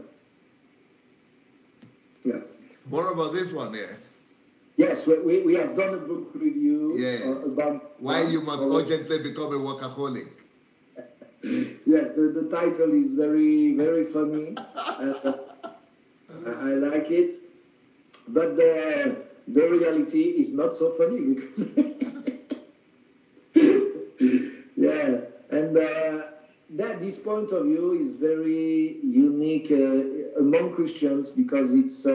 Yeah. What about this one here? Yes, we have done a book review about why you must urgently become a workaholic. Yes, the title is very, very funny. I like it. But the reality is not so funny because yeah, and that this point of view is very unique among Christians because it's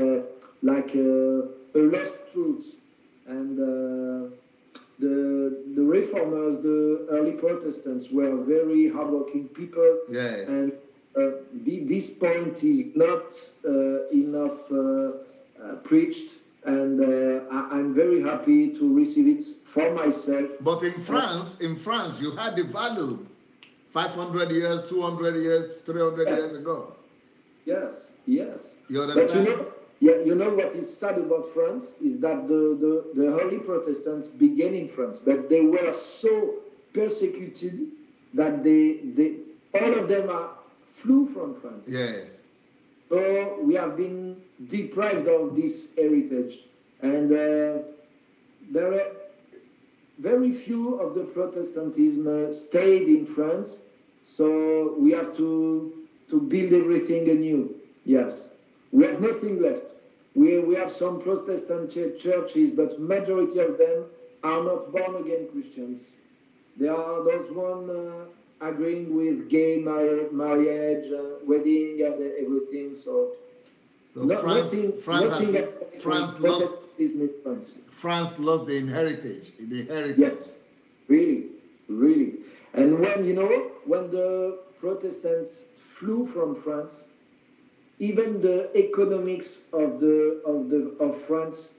like a lost truth, and the reformers, the early Protestants, were very hardworking people. Yes, and this point is not enough preached, and I'm very happy to receive it for myself. But in France, you had the value 500 years, 200 years, 300 years ago. Yes, yes. You understand? But you know what is sad about France is that the early Protestants began in France, but they were so persecuted that they all of them flew from France. Yes. So we have been deprived of this heritage, and there are very few of the Protestantism stayed in France. So we have to build everything anew. Yes, we have nothing left. We have some Protestant churches, but majority of them are not born again Christians. They are those one agreeing with gay marriage, wedding, and everything. So France lost the heritage. Yes, really, really. And when the Protestants flew from France, even the economics of France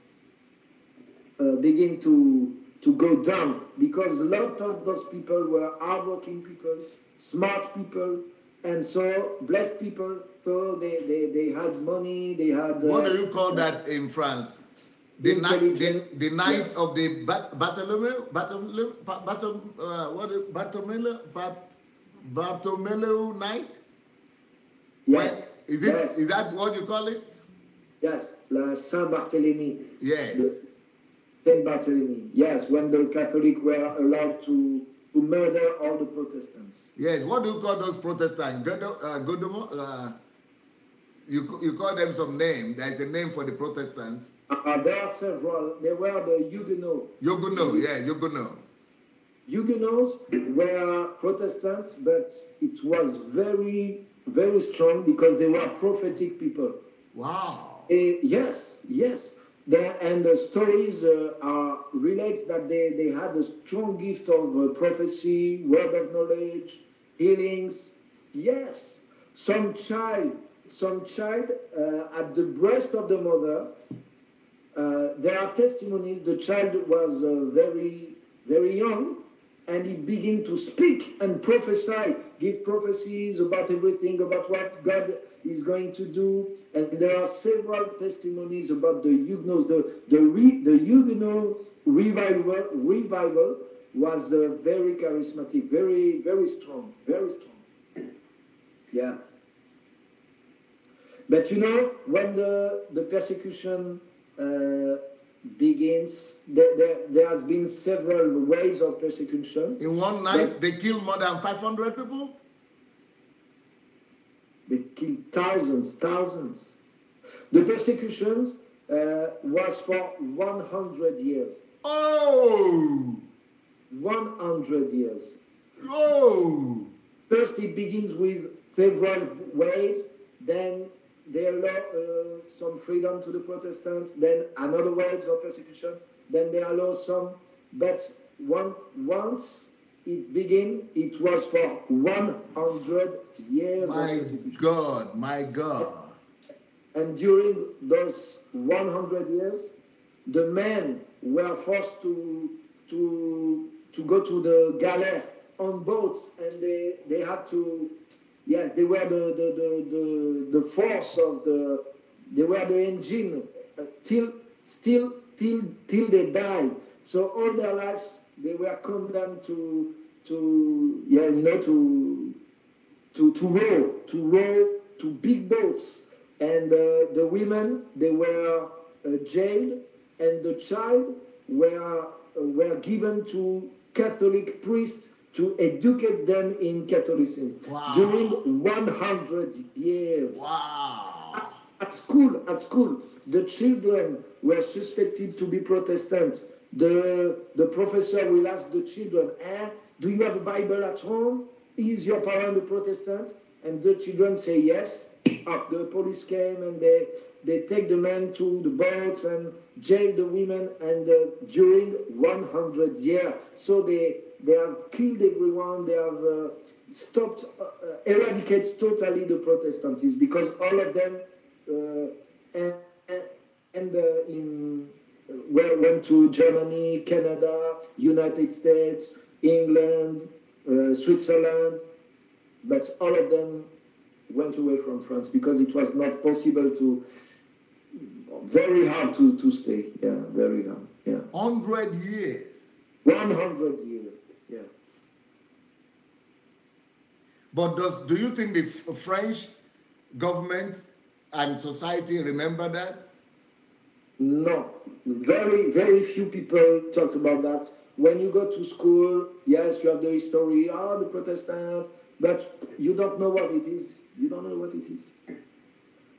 begin to go down, because a lot of those people were hardworking people, smart people, and so blessed people. So they had money. They had. What do you call that in France? The night yes. of the Bartholomew night? Yes. Is it? Yes. Is that what you call it? Yes, la Saint Barthélemy. Yes. Saint Barthélemy. Yes, when the Catholics were allowed to murder all the Protestants. Yes. What do you call those Protestants? You call them some name. There is a name for the Protestants. There are several. They were the Huguenots. Huguenots, yeah, Huguenots. Huguenots were Protestants, but it was very, very strong because they were prophetic people. Wow. Yes, yes. And the stories relate that they had a strong gift of prophecy, word of knowledge, healings. Yes. Some child at the breast of the mother, there are testimonies. The child was very, very young, and he began to speak and prophesy, give prophecies about everything, about what God is going to do. And there are several testimonies about the Huguenots. The Huguenot revival was very charismatic, very, very strong, very strong. Yeah. But when the persecution begins, there has been several waves of persecution. In one night, they killed more than 500 people? They killed thousands. The persecutions was for 100 years. Oh! 100 years. Oh! First, it begins with several waves, then they allow some freedom to the Protestants, then another waves of persecution, then they allow some, but once it began, it was for 100 years of persecution. My God. And during those 100 years, the men were forced to go to the galère on boats, and they had to. Yes, they were the force of they were the engine till they died. So all their lives they were condemned to row to big boats, and the women they were jailed, and the child were given to Catholic priests to educate them in Catholicism. Wow. During 100 years. Wow. At school, the children were suspected to be Protestants. The professor will ask the children, do you have a Bible at home? Is your parent a Protestant? And the children say yes. The police came and they take the men to the boats and jail the women, and during 100 years. So they have killed everyone, they have stopped, eradicated totally the Protestantism, because all of them went to Germany, Canada, United States, England, Switzerland, but all of them went away from France because it was not possible very hard to stay. Yeah, very hard. Yeah. 100 years. 100 years. Yeah. But do you think the French government and society remember that? No. Very, very few people talked about that. When you go to school, yes, you have the history, the Protestants, but you don't know what it is. You don't know what it is.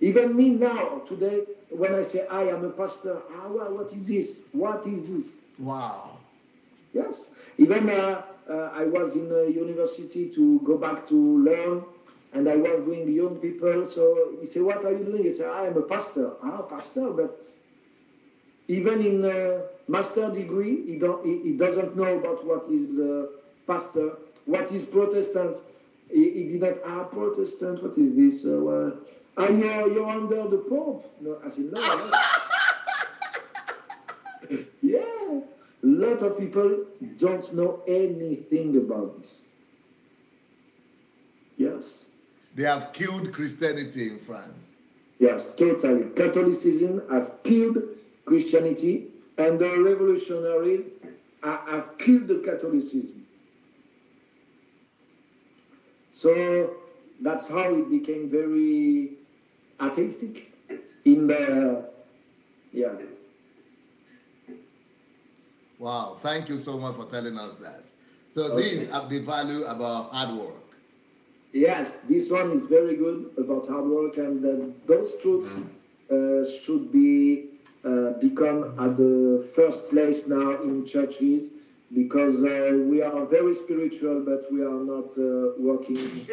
Even me now, today, when I say I am a pastor, well, what is this? What is this? Wow. Yes. Even I was in a university to go back to learn, and I was doing young people. So he said, what are you doing? He said, I am a pastor. Pastor, but even in master degree, he doesn't know about what is pastor, what is Protestant. He did not, Protestant, what is this? You're under the Pope? No, I said, no. Yeah. A lot of people don't know anything about this. Yes. They have killed Christianity in France. Yes, totally. Catholicism has killed Christianity, and the revolutionaries have killed the Catholicism. So that's how it became very atheistic in the, yeah. Wow, thank you so much for telling us that. So these are the value about hard work. Yes, this one is very good about hard work, and those truths should be become at the first place now in churches, because we are very spiritual, but we are not working.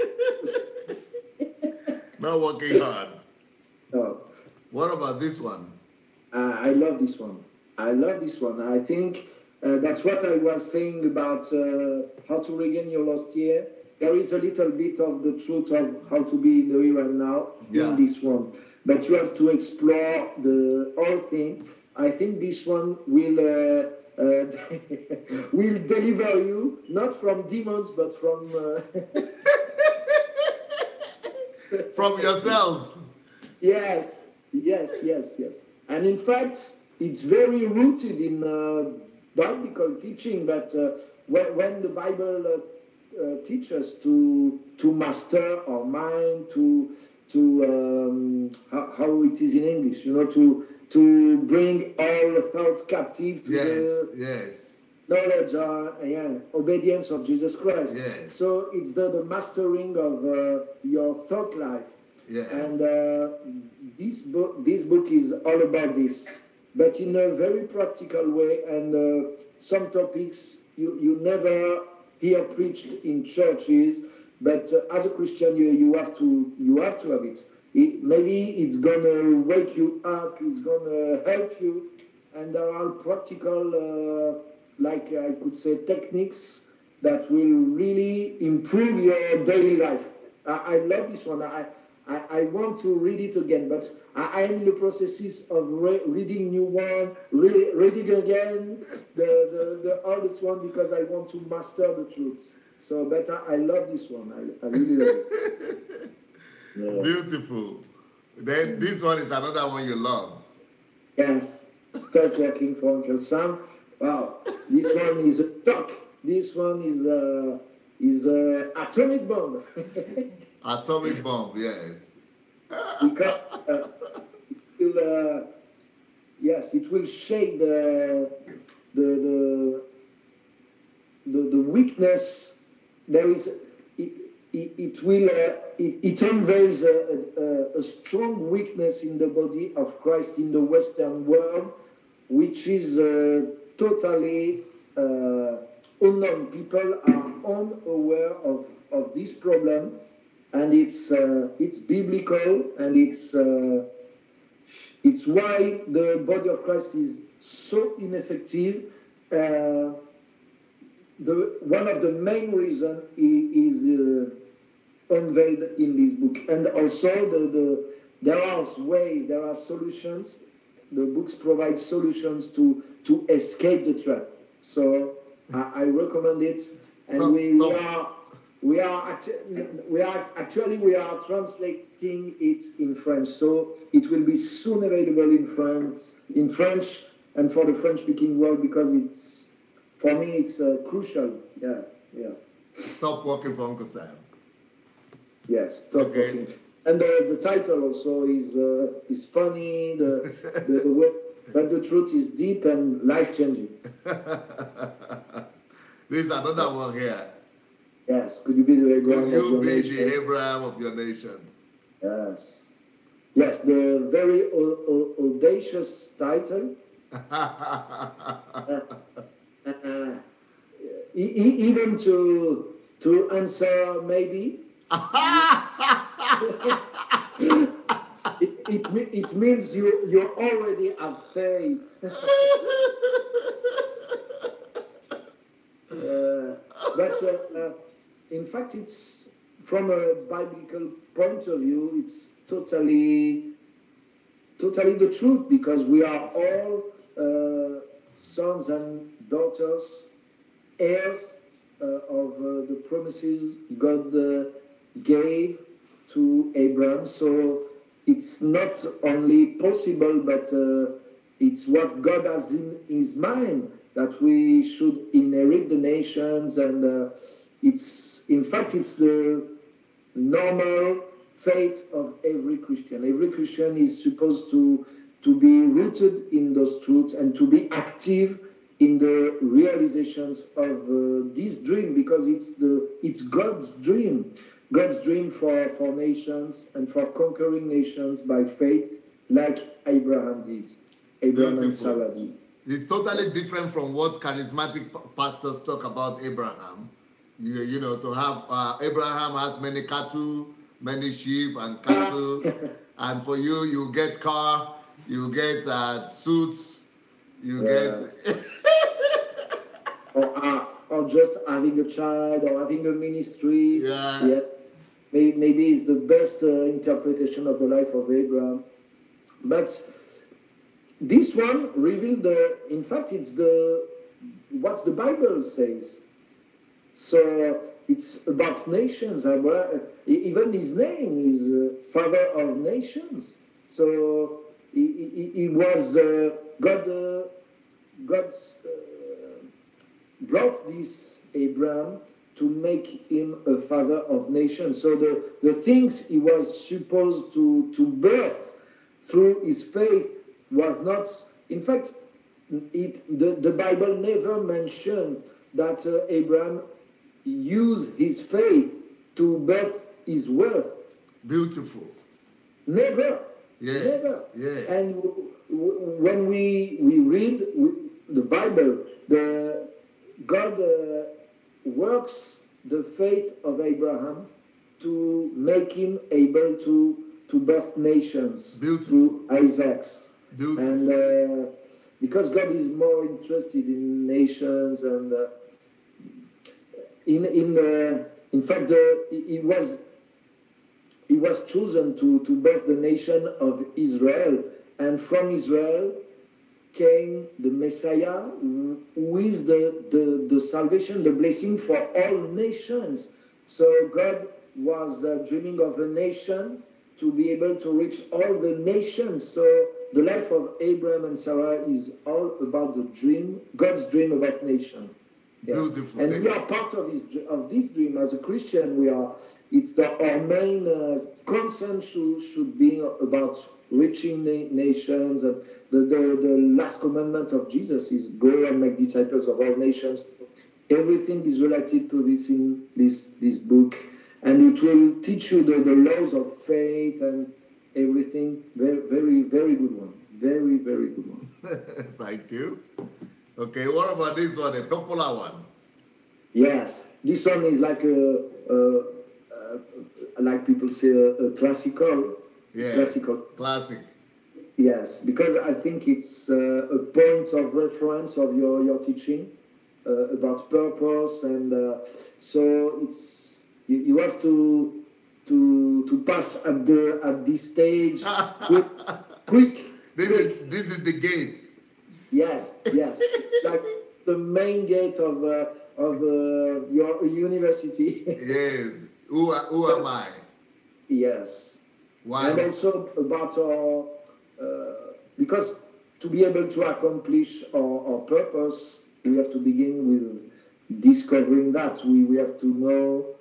Not working hard. No. What about this one? I love this one. I think that's what I was saying about how to regain your lost year. There is a little bit of the truth of how to be in the here and now in this one. But you have to explore the whole thing. I think this one will will deliver you, not from demons, but from... from yourself. Yes. And in fact, it's very rooted in biblical teaching that when the Bible teaches to master our mind, how it is in English, to bring all thoughts captive to the knowledge and obedience of Jesus Christ. Yes. So it's the mastering of your thought life. Yes. And this book is all about this, but in a very practical way, and some topics you never hear preached in churches, but as a Christian you have to have it. Maybe it's gonna wake you up, it's gonna help you, and there are practical like I could say techniques that will really improve your daily life. I love this one. I want to read it again, but I am in the processes of reading new one, reading again the oldest one, because I want to master the truths. So, but I love this one. I really love it. Yeah. Beautiful. Then this one is another one you love. Yes, start working for Uncle Sam. Wow, this one is a talk. This one is a atomic bomb. Atomic bomb, yes. Because it will, yes, it will shake the weakness. There is it unveils a strong weakness in the body of Christ in the Western world, which is totally unknown. People are unaware of this problem, and it's biblical, and it's why the body of Christ is so ineffective. One of the main reasons is unveiled in this book, and also there are ways, there are solutions. The books provide solutions to escape the trap. So I recommend it, and we are translating it in French. So it will be soon available in French, and for the French-speaking world, because it's. For me, it's crucial. Yeah. Stop working for Uncle Sam. Yes, stop working. And the title also is funny. The way, but the truth is deep and life-changing. There's another one here. Yes. Could you be the Abraham of your nation? Could you be the Abraham of your nation? Yes. Yes. The very audacious title. Even to answer maybe it means you already have faith. But in fact, it's from a biblical point of view, it's totally the truth, because we are all sons and daughters, heirs of the promises God gave to Abraham. So it's not only possible, but it's what God has in his mind, that we should inherit the nations. And it's the normal faith of every Christian. Every Christian is supposed to be rooted in those truths and to be active in the realizations of this dream, because it's God's dream for nations and for conquering nations by faith, like Abraham did. Abraham and Sarah did. It's totally different from what charismatic pastors talk about Abraham. You know, to have Abraham has many cattle, many sheep and cattle, and for you get car, you get suits, you get. or just having a child, or having a ministry. Yeah. Maybe it's the best interpretation of the life of Abraham. But this one revealed in fact, it's what the Bible says. So it's about nations. Even his name is Father of Nations. So he was God brought this Abraham to make him a father of nations. So the things he was supposed to birth through his faith was not, in fact, the Bible never mentions that Abraham used his faith to birth his wealth. Beautiful. Never. Yes. Never. Yes. And when we read the Bible, God works the faith of Abraham to make him able to birth nations. Beautiful. Through Isaac's. Beautiful. And because God is more interested in nations, and in fact he was chosen to birth the nation of Israel, and from Israel came the Messiah, who is the salvation, the blessing for all nations. So God was dreaming of a nation to be able to reach all the nations. So the life of Abraham and Sarah is all about the dream, God's dream about nation. Yeah. Beautiful. And we are part of this dream as a Christian. It's our main concern should be about reaching nations. And the last commandment of Jesus is go and make disciples of all nations. Everything is related to this in this book, and it will teach you the laws of faith and everything. Very, very, very good one. Very, very good one. Thank you. Okay, what about this one, a popular one? Yes, this one is like like people say, a classical. Yes, classic. Yes, because I think it's a point of reference of your teaching about purpose, and so it's you have to pass at this stage quick. This is the gate. Yes, like the main gate of your university. Yes. Who am I? Yes. Why? And also about because to be able to accomplish our purpose, we have to begin with discovering that. We have to know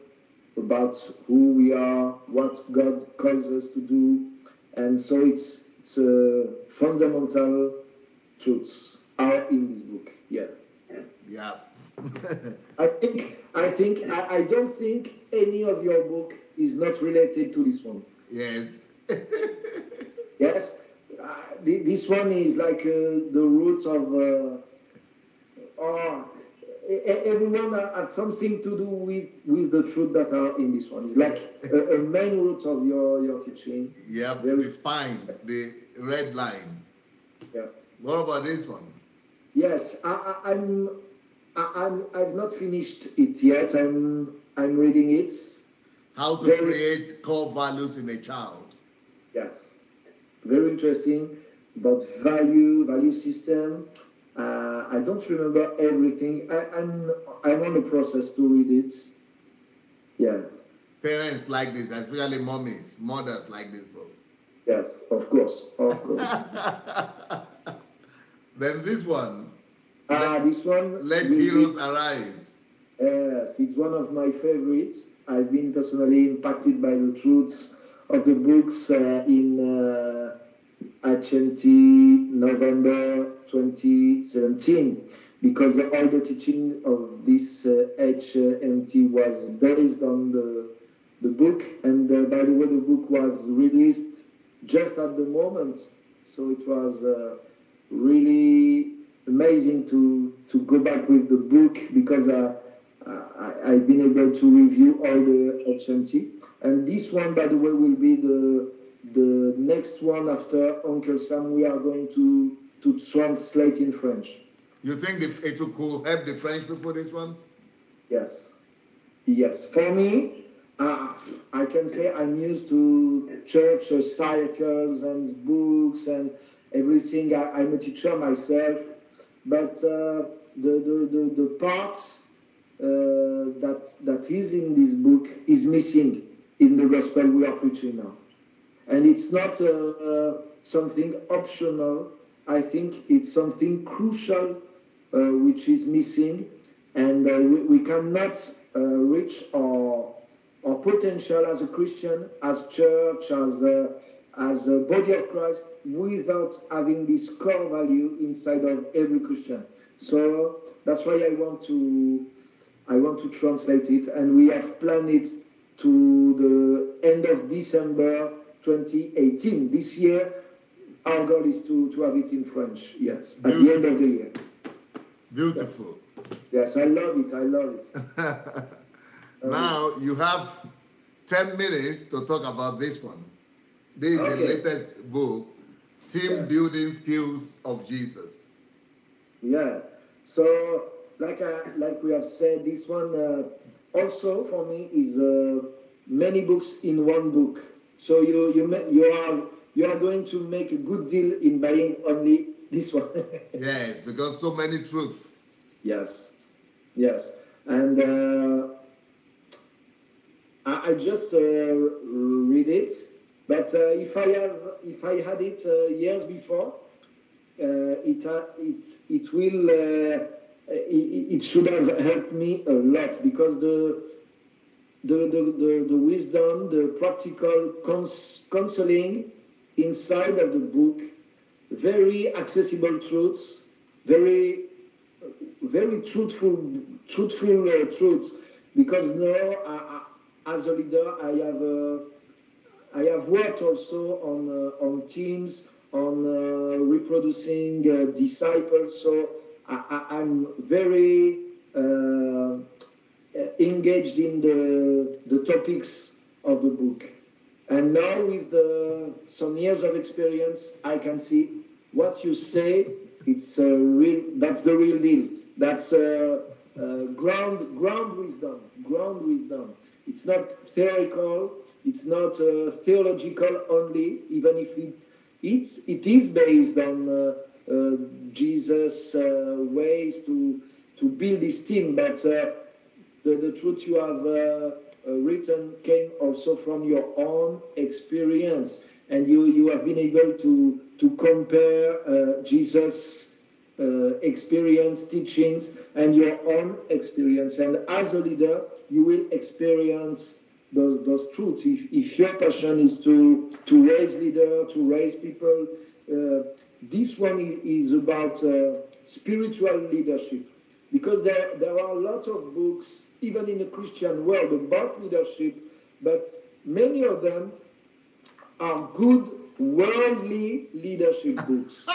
about who we are, what God calls us to do, and so it's fundamental truths are in this book. Yeah. Yeah. I don't think any of your book is not related to this one. Yes. Yes. This one is like the roots of everyone has something to do with the truth that are in this one. It's like a main root of your teaching. Yeah, the spine, the red line. Yeah. What about this one? Yes, I've not finished it yet. I'm reading it. How to create core values in a child. Yes, very interesting about value system. I don't remember everything. I'm on the process to read it. Yeah. Parents like this, especially mothers like this book. Yes, of course. Then this one. This one. Let Heroes Arise. Yes, it's one of my favorites. I've been personally impacted by the truths of the books in HMT November 2017, because all the teaching of this HMT was based on the book. And by the way, the book was released just at the moment, so it was really amazing to go back with the book, because I've been able to review all the HMT. And this one, by the way, will be the next one after Uncle Sam. We are going to translate in French. You think it could help the French people, this one? Yes. For me, I can say I'm used to church cycles and books and everything. I'm a teacher myself, but the parts that is in this book is missing in the gospel we are preaching now. And it's not something optional. I think it's something crucial which is missing, and we cannot reach our potential as a Christian, as church, as a body of Christ, without having this core value inside of every Christian. So that's why I want to translate it, and we have planned it to the end of December 2018. This year, our goal is to have it in French. Yes, at the end of the year. Beautiful. Yes, I love it. Now you have 10 minutes to talk about this one. This is the latest book, Team Building Skills of Jesus. Yeah. So, like we have said, this one also for me is many books in one book. So you are going to make a good deal in buying only this one. Yes, because so many truths. Yes, and I just read it, But if I had it years before, it should have helped me a lot, because the wisdom, the practical counseling inside of the book, very accessible truths, very truthful truths. Because now, as a leader, I have worked also on teams, on reproducing disciples. So I'm very engaged in the topics of the book. And now, with some years of experience, I can see what you say. It's that's the real deal. That's ground wisdom. It's not theoretical. It's not theological only, even if it is based on Jesus' ways to build this team. But the truth you have written came also from your own experience, and you have been able to compare Jesus' experience, teachings, and your own experience. And as a leader, you will experience those truths. If your passion is to raise leaders, to raise people, this one is about spiritual leadership. Because there are a lot of books, even in the Christian world, about leadership, but many of them are good worldly leadership books.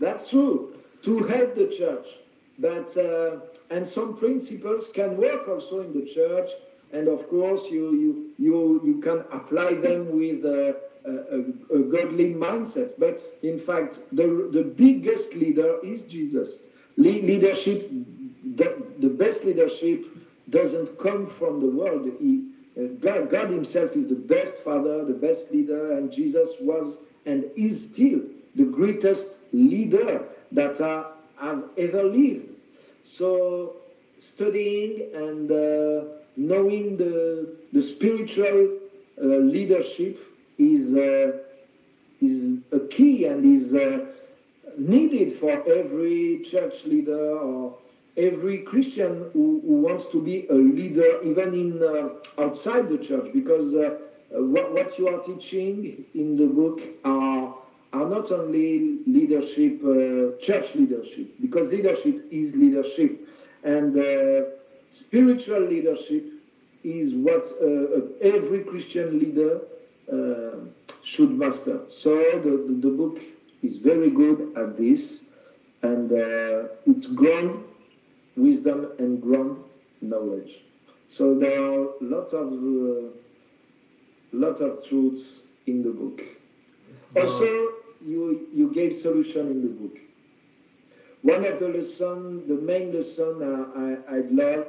That's true, to help the church. But and some principles can work also in the church, and of course you can apply them with a godly mindset. But in fact, the biggest leader is Jesus. Leadership, the best leadership doesn't come from the world. God himself is the best father, the best leader, and Jesus was and is still the greatest leader that have ever lived. So studying and knowing the spiritual leadership is a key, and is needed for every church leader or every Christian who wants to be a leader, even in outside the church, because what you are teaching in the book are not only leadership, church leadership, because leadership is leadership, and spiritual leadership is what every Christian leader should master. So the book is very good at this, and it's ground wisdom and ground knowledge. So there are a lot of truths in the book. So, also, you gave solution in the book. One of the main lesson I love,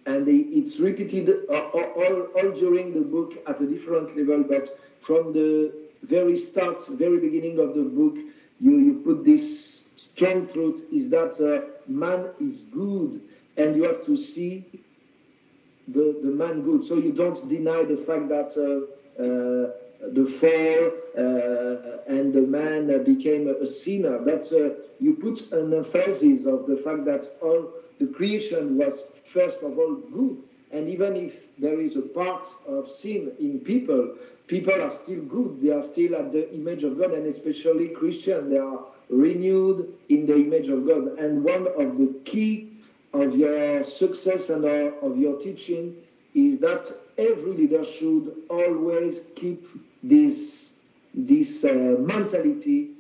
and it's repeated all during the book at a different level, but from the very beginning of the book, you put this strong truth, is that man is good, and you have to see the man good. So you don't deny the fact that the fall and the man became a sinner, but you put an emphasis of the fact that all the creation was first of all good. And even if there is a part of sin in people are still good. They are still at the image of God, and especially Christian, they are renewed in the image of God. And one of the key of your success and of your teaching is that every leader should always keep this mentality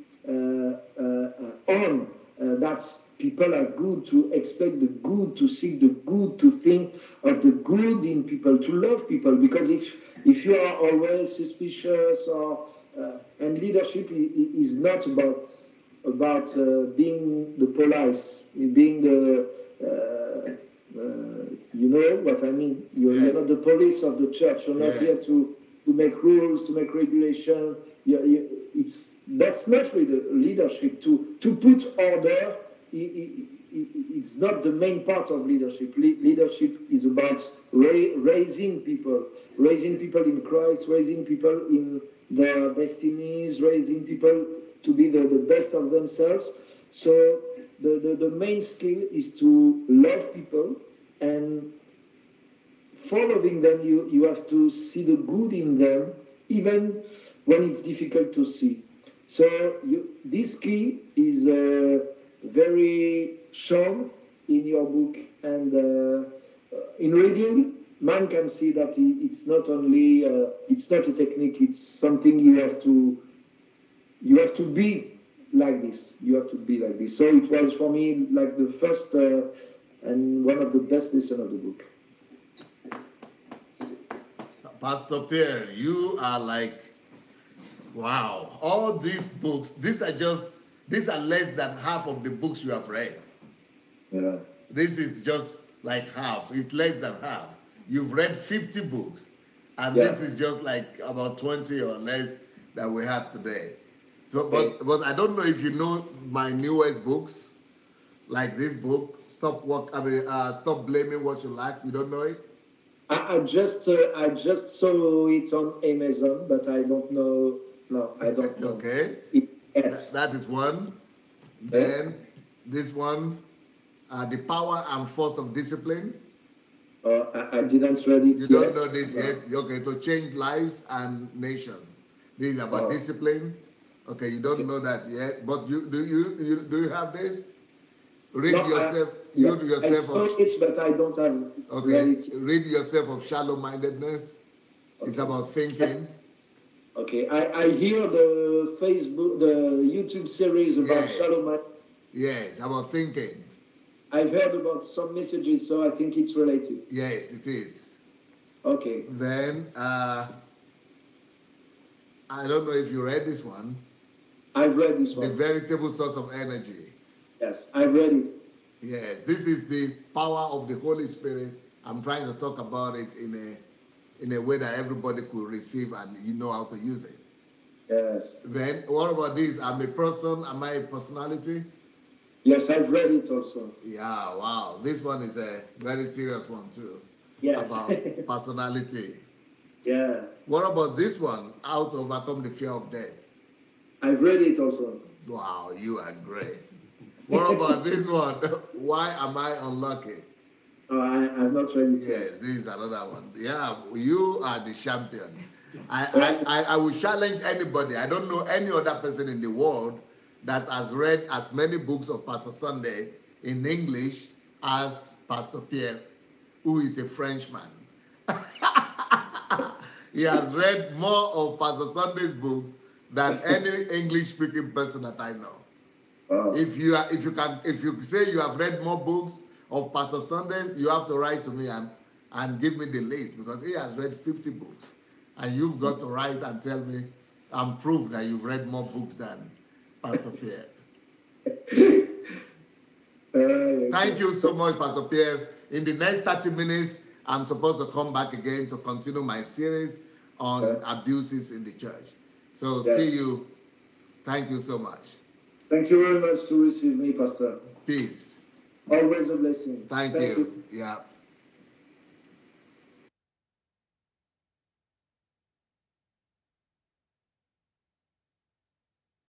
on. That's people are good, to expect the good, to seek the good, to think of the good in people, to love people. Because if you are always suspicious, or and leadership is not about being the police, being the you know what I mean. You're not the police of the church. You're not here to make rules, to make regulation. That's not really leadership. To put order it's not the main part of leadership. Leadership is about raising people in Christ, raising people in their destinies, raising people to be the best of themselves. So the main skill is to love people, and following them, you have to see the good in them, even when it's difficult to see. So this key is very shown in your book, and in reading, man can see that it's not only it's not a technique; it's something you have to be like this. You have to be like this. So it was for me like the first and one of the best lessons of the book. Pastor Pierre, you are like, wow, all these books, these are less than half of the books you have read. Yeah. This is just like half. It's less than half. You've read 50 books, and Yeah. this is just like about 20 or less that we have today. So, but I don't know if you know my newest books, like this book, Stop Blaming What You Lack. You don't know it? I just saw it on Amazon, but I don't know. No, I don't know. Okay. Yes. That is one. Then this one, The Power and Force of Discipline. I didn't read it yet. You don't know this yet? Okay, to change lives and nations. This is about discipline. Okay, you don't know that yet, but do you have this? Read yourself. I saw it, but I don't have. Okay, read yourself of shallow-mindedness. Okay. It's about thinking. Okay, I hear the YouTube series about shallow-mindedness. Yes, about thinking. I've heard about some messages, so I think it's related. Yes, it is. Okay. Then I don't know if you read this one. I've read this one. The Veritable Source of Energy. Yes, I've read it. Yes, this is the power of the Holy Spirit. I'm trying to talk about it in a way that everybody could receive and you know how to use it. Yes. Then what about this? I'm a person. Am I a personality? Yes, I've read it also. Yeah, wow. This one is a very serious one too. Yes. About personality. Yeah. What about this one? How to Overcome the Fear of Death. I've read it also. Wow, you are great. What about this one? Why am I unlucky? Oh, I've not read it yet. Yes, this is another one. Yeah, you are the champion. I will challenge anybody. I don't know any other person in the world that has read as many books of Pastor Sunday in English as Pastor Pierre, who is a Frenchman. He has read more of Pastor Sunday's books than any English-speaking person that I know. Wow. If you say you have read more books of Pastor Sunday, you have to write to me and give me the list, because he has read 50 books, and you've got to write and tell me and prove that you've read more books than Pastor Pierre. Thank you so much, Pastor Pierre. In the next 30 minutes, I'm supposed to come back again to continue my series on abuses in the church. So see you. Thank you so much. Thank you very much to receive me, Pastor. Peace. Always a blessing. Thank you. Yeah.